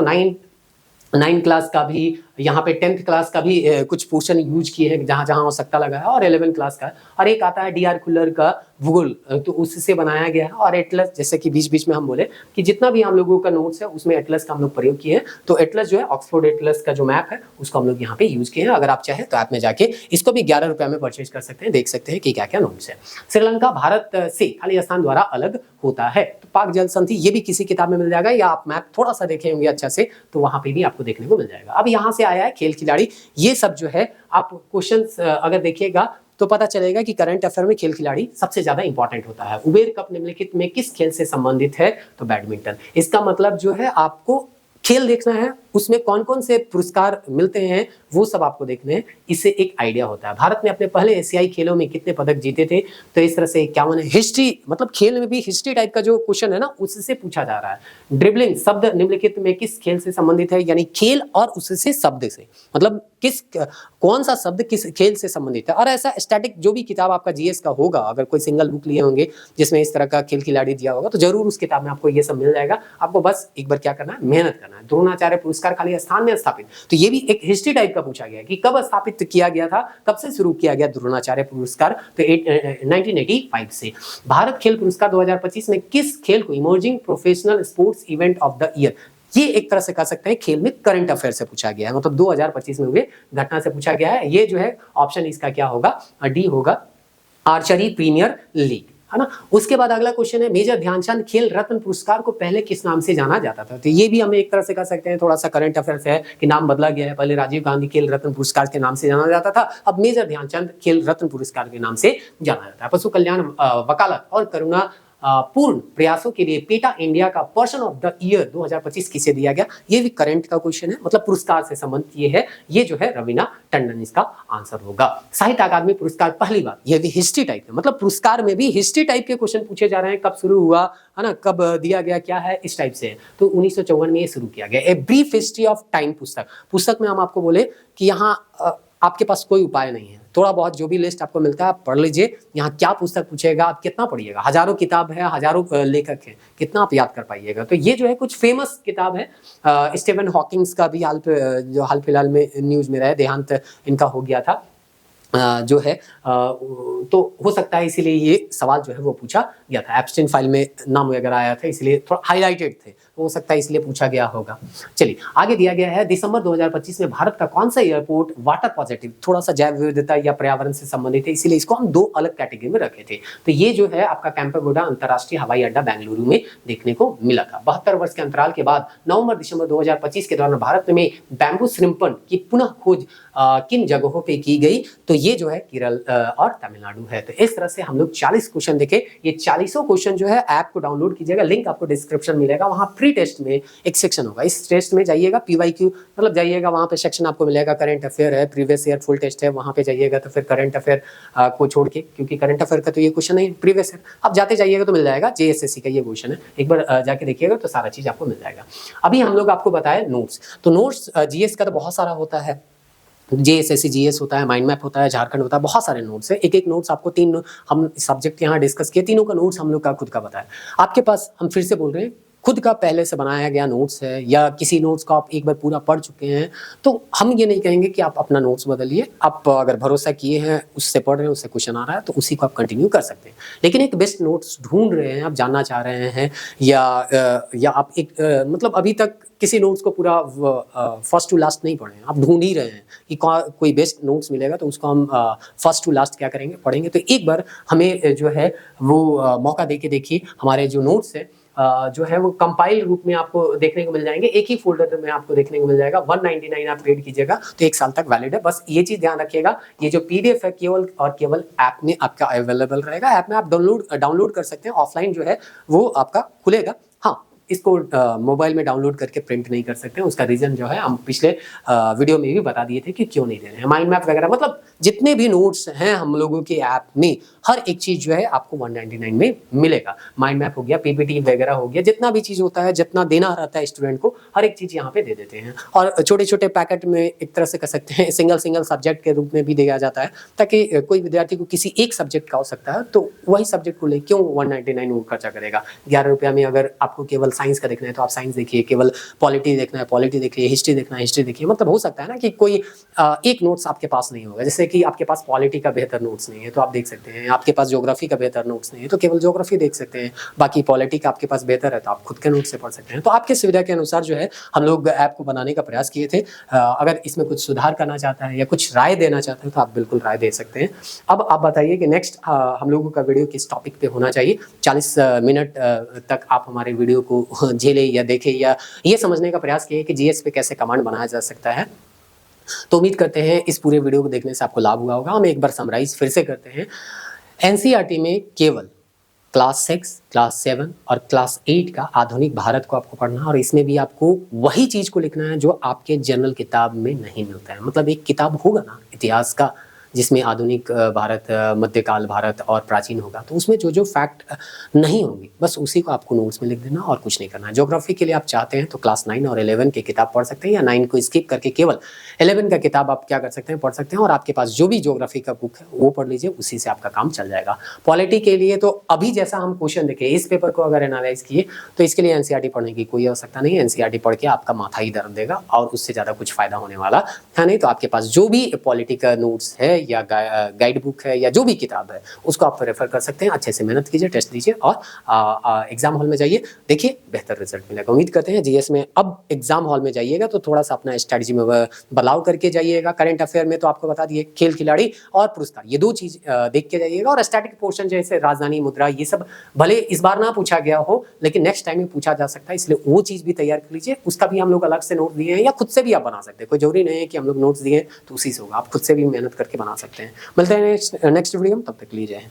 9 क्लास का भी, यहाँ पे 10th क्लास का भी कुछ पोर्शन यूज किए हैं जहां जहां आवश्यकता लगा है, और 11 क्लास का। और एक आता है डीआर खुल्लर का भूगोल, तो उससे बनाया गया है। और एटलस, जैसे कि बीच बीच में हम बोले कि जितना भी हम लोगों का नोट्स है उसमें एटलस का हम लोग प्रयोग किए हैं। तो एटलस जो है ऑक्सफोर्ड एटलस का जो मैप है उसको हम लोग यहाँ पे यूज किए हैं। अगर आप चाहें तो ऐप में जाके इसको भी 11 रुपये में परचेज कर सकते हैं, देख सकते हैं कि क्या क्या नोट्स है। श्रीलंका भारत से खाली स्थान द्वारा अलग होता है। तो पाक जल संधि ये भी किसी किताब में मिल जाएगा, या आप मैप थोड़ा सा देखे होंगे अच्छा से तो वहां पे भी आपको देखने को मिल जाएगा। अब यहाँ से आया है खेल खिलाड़ी। ये सब जो है आप क्वेश्चंस अगर देखिएगा तो पता चलेगा कि करंट अफेयर में खेल खिलाड़ी सबसे ज्यादा इंपॉर्टेंट होता है। उबेर कप निम्नलिखित में किस खेल से संबंधित है, तो बैडमिंटन। इसका मतलब जो है आपको खेल देखना है, उसमें कौन कौन से पुरस्कार मिलते हैं वो सब आपको देखने हैं, इससे एक आइडिया होता है। भारत ने अपने पहले एशियाई खेलों में कितने पदक जीते थे, तो इस तरह से 51 है। हिस्ट्री मतलब खेल में भी हिस्ट्री टाइप का जो क्वेश्चन है ना उससे पूछा जा रहा है। ड्रिबलिंग शब्द निम्नलिखित में किस खेल से संबंधित है, यानी खेल और उससे शब्द से, मतलब कौन सा शब्द किस खेल से संबंधित है। और ऐसा स्टैटिक जो भी किताब आपका जीएस का होगा, अगर कोई सिंगल बुक लिए होंगे जिसमें इस तरह का खेल खिलाड़ी दिया होगा तो जरूर उस किताब में आपको ये सब मिल जाएगा। आपको बस एक बार क्या करना है, मेहनत करना है। द्रोणाचार्य पुरस्कार खाली स्थान में स्थापित, तो ये भी एक हिस्ट्री टाइप का पूछा गया कि कब स्थापित किया गया था, कब से शुरू किया गया द्रोणाचार्य पुरस्कार, तो 1985 से। भारत खेल पुरस्कार 2025 में किस खेल को emerging professional sports event of the year, ये एक तरह से कह सकते हैं खेल में करंट अफेयर से पूछा गया है, मतलब 2025 में हुए घटना से पूछा गया है। ये जो है ऑप्शन इसका क्या होगा, डी होगा, आर्चरी प्रीमियर लीग, है ना। उसके बाद अगला क्वेश्चन है, मेजर ध्यानचंद खेल रत्न पुरस्कार को पहले किस नाम से जाना जाता था, तो ये भी हम एक तरह से कह सकते हैं थोड़ा सा करंट अफेयर है कि नाम बदला गया है। पहले राजीव गांधी खेल रत्न पुरस्कार के नाम से जाना जाता था, अब मेजर ध्यानचंद खेल रत्न पुरस्कार के नाम से जाना जाता है। पशु कल्याण, वकालत और करुणा पूर्ण प्रयासों के लिए पेटा इंडिया का पर्सन ऑफ द ईयर 2025 किसे दिया गया, ये भी करंट का क्वेश्चन है, मतलब पुरस्कार से संबंधित ये है। ये जो है रवीना टंडन इसका आंसर होगा। साहित्य अकादमी पुरस्कार पहली बार, ये भी हिस्ट्री टाइप है, मतलब पुरस्कार में भी हिस्ट्री टाइप के क्वेश्चन पूछे जा रहे हैं। कब शुरू हुआ है ना, कब दिया गया, क्या है, इस टाइप से। तो 1954 में ये शुरू किया गया। A brief history of time पुस्तक में हम आपको बोले कि यहाँ आपके पास कोई उपाय नहीं है, थोड़ा बहुत जो भी लिस्ट आपको मिलता है आप पढ़ लीजिए। यहाँ क्या पुस्तक पूछेगा, आप कितना पढ़िएगा, हजारों किताब है, हजारों लेखक हैं, कितना आप याद कर पाइएगा। तो ये जो है कुछ फेमस किताब है। स्टीफन हॉकिंग्स का भी हाल फिलहाल में न्यूज में रहा, देहांत इनका हो गया था जो है, तो हो सकता है इसीलिए ये सवाल जो है वो पूछा गया था। एप्स्टीन फाइल में नाम वगैरह आया था, इसलिए थोड़ा हाईलाइटेड थे, तो हो सकता है इसलिए पूछा गया होगा। चलिए आगे दिया गया है, दिसंबर 2025 में भारत का कौन सा एयरपोर्ट वाटर पॉजिटिव, थोड़ा सा जैव विविधता या पर्यावरण से संबंधित है, इसीलिए इसको हम 2 अलग कैटेगरी में रखे थे। तो ये जो है आपका कैंपेगौड़ा अंतर्राष्ट्रीय हवाई अड्डा बेंगलुरु में देखने को मिला था। 72 वर्ष के अंतराल के बाद नवंबर-दिसंबर 2025 के दौरान भारत में बैम्बू श्रिम्पन की पुनः खोज किन जगहों पे की गई, तो ये जो है केरल और तमिलनाडु है। तो इस तरह से हम लोग 40 क्वेश्चन देखे। ये 40 क्वेश्चन जो है ऐप को डाउनलोड कीजिएगा, लिंक आपको डिस्क्रिप्शन मिलेगा। वहाँ प्री टेस्ट में एक सेक्शन होगा, इस टेस्ट में जाइएगा, PYQ मतलब जाइएगा, वहाँ पे सेक्शन आपको मिलेगा करंट अफेयर है, प्रीवियस ईयर फुल टेस्ट है, वहाँ पे जाइएगा तो फिर करंट अफेयर को छोड़ के, क्योंकि करंट अफेयर का तो ये क्वेश्चन नहीं, प्रीवियस ईयर आप जाते जाइएगा तो मिल जाएगा। JSSC का ये क्वेश्चन है, एक बार जाके देखिएगा तो सारा चीज आपको मिल जाएगा। अभी हम लोग आपको बताए नोट्स, तो नोट्स GS का तो बहुत सारा होता है, JSSC GS होता है, माइंड मैप होता है, झारखंड होता है, बहुत सारे नोट्स है। एक एक नोट्स आपको 3 हम सब्जेक्ट यहाँ डिस्कस किए, तीनों का नोट्स हम लोग का खुद का बताया। आपके पास हम फिर से बोल रहे हैं खुद का पहले से बनाया गया नोट्स है, या किसी नोट्स को आप एक बार पूरा पढ़ चुके हैं, तो हम ये नहीं कहेंगे कि आप अपना नोट्स बदलिए। आप अगर भरोसा किए हैं, उससे पढ़ रहे हैं, उससे क्वेश्चन आ रहा है, तो उसी को आप कंटिन्यू कर सकते हैं। लेकिन एक बेस्ट नोट्स ढूंढ रहे हैं, आप जानना चाह रहे हैं, या आप एक मतलब अभी तक किसी नोट्स को पूरा फर्स्ट टू लास्ट नहीं पढ़े हैं, आप ढूंढ ही रहे हैं कि कोई बेस्ट नोट्स मिलेगा तो उसको हम फर्स्ट टू लास्ट क्या करेंगे, पढ़ेंगे। तो एक बार हमें जो है वो मौका दे के देखिए, हमारे जो नोट्स है जो है वो कंपाइल रूप में आपको देखने को मिल जाएंगे, एक ही फोल्डर में आपको देखने को मिल जाएगा। 199 आप पेड कीजिएगा तो 1 साल तक वैलिड है। बस ये चीज ध्यान रखिएगा, ये जो PDF है केवल और केवल ऐप में आपका अवेलेबल रहेगा। ऐप में आप डाउनलोड कर सकते हैं, ऑफलाइन जो है वो आपका खुलेगा। हाँ, इसको मोबाइल में डाउनलोड करके प्रिंट नहीं कर सकते हैं। उसका रीजन जो है हम पिछले वीडियो में भी बता दिए थे कि क्यों नहीं दे रहे हैं। माइंड मैप वगैरह मतलब जितने भी नोट्स हैं हम लोगों के ऐप में, हर एक चीज जो है आपको 199 में मिलेगा। माइंड मैप हो गया, PPT वगैरह हो गया, जितना भी चीज होता है, जितना देना रहता है स्टूडेंट को, हर एक चीज यहाँ पे दे देते हैं। और छोटे छोटे पैकेट में एक तरह से कह सकते हैं सिंगल सब्जेक्ट के रूप में भी दिया जाता है, ताकि कोई विद्यार्थी को किसी एक सब्जेक्ट का हो सकता है तो वही सब्जेक्ट को ले क्यों 199 वो खर्चा करेगा। 11 रुपया में अगर आपको केवल साइंस का देखना है तो आप साइंस देखिए, केवल पॉलिटी देखना है पॉलिटी देखिए, हिस्ट्री देखना है हिस्ट्री देखिए। मतलब हो सकता है ना कि कोई एक नोट्स आपके पास नहीं होगा, जैसे कि आपके पास पॉलिटी का बेहतर नोट्स नहीं है तो आप देख सकते हैं, आपके पास ज्योग्राफी का बेहतर नोट्स नहीं है तो केवल ज्योग्राफी देख सकते हैं, बाकी पॉलिटी का आपके पास बेहतर है तो आप खुद के नोट्स से पढ़ सकते हैं। तो आपके सुविधा के अनुसार जो है हम लोग ऐप को बनाने का प्रयास किए थे। अगर इसमें कुछ सुधार करना चाहता है या कुछ राय देना चाहते हैं तो आप बिल्कुल राय दे सकते हैं। अब आप बताइए कि नेक्स्ट हम लोगों का वीडियो किस टॉपिक पे होना चाहिए। 40 मिनट तक आप हमारे वीडियो को झेले या देखे या ये समझने का प्रयास किए कि GS पे कैसे कमांड बनाया जा सकता है। तो उम्मीद करते हैं इस पूरे वीडियो को देखने से आपको लाभ हुआ होगा। हम एक बार समराइज फिर से करते हैं। NCERT में केवल क्लास 6, क्लास 7 और क्लास 8 का आधुनिक भारत को आपको पढ़ना है, और इसमें भी आपको वही चीज को लिखना है जो आपके जनरल किताब में नहीं मिलता है। मतलब एक किताब होगा ना इतिहास का, जिसमें आधुनिक भारत, मध्यकाल भारत और प्राचीन होगा, तो उसमें जो जो फैक्ट नहीं होंगे बस उसी को आपको नोट्स में लिख देना और कुछ नहीं करना है। ज्योग्राफी के लिए आप चाहते हैं तो क्लास 9 और 11 की किताब पढ़ सकते हैं, या 9 को स्किप करके केवल 11 का किताब आप क्या कर सकते हैं, पढ़ सकते हैं, और आपके पास जो भी ज्योग्राफी का बुक है वो पढ़ लीजिए, उसी से आपका काम चल जाएगा। पॉलिटी के लिए तो अभी जैसा हम क्वेश्चन देखे, इस पेपर को अगर एनालाइज किए तो इसके लिए NCERT पढ़ने की कोई आवश्यकता नहीं है। NCERT पढ़ के आपका माथा ही दर्द देगा और उससे ज़्यादा कुछ फायदा होने वाला है नहीं। तो आपके पास जो भी पॉलिटी का नोट्स है या गाइड बुक है या जो भी किताब है उसको आप रेफर कर सकते हैं। अच्छे से मेहनत कीजिए, टेस्ट दीजिए और एग्जाम हॉल में जाइए, देखिए बेहतर रिजल्ट मिलेगा। उम्मीद करते हैं GS में अब एग्जाम हॉल में जाइएगा तो थोड़ा सा अपना स्ट्रैटेजी में बदलाव करके जाइएगा। करंट अफेयर में तो आपको बता दिए, खेल खिलाड़ी और पुरस्कार, ये 2 चीज देख के जाइएगा। और स्टैटिक पोर्शन जैसे राजधानी मुद्रा, ये सब भले इस बार ना पूछा गया हो लेकिन नेक्स्ट टाइम में पूछा जा सकता है, इसलिए वो चीज भी तैयार कर लीजिए। उसका भी हम लोग अलग से नोट दिए हैं, या खुद से भी आप बना सकते हैं। कोई जरूरी नहीं है कि हम लोग नोट्स दिए तो उसी से होगा, आप खुद से भी मेहनत करके बना सकते हैं। मिलते हैं नेक्स्ट वीडियो में, तब तक लीजिए।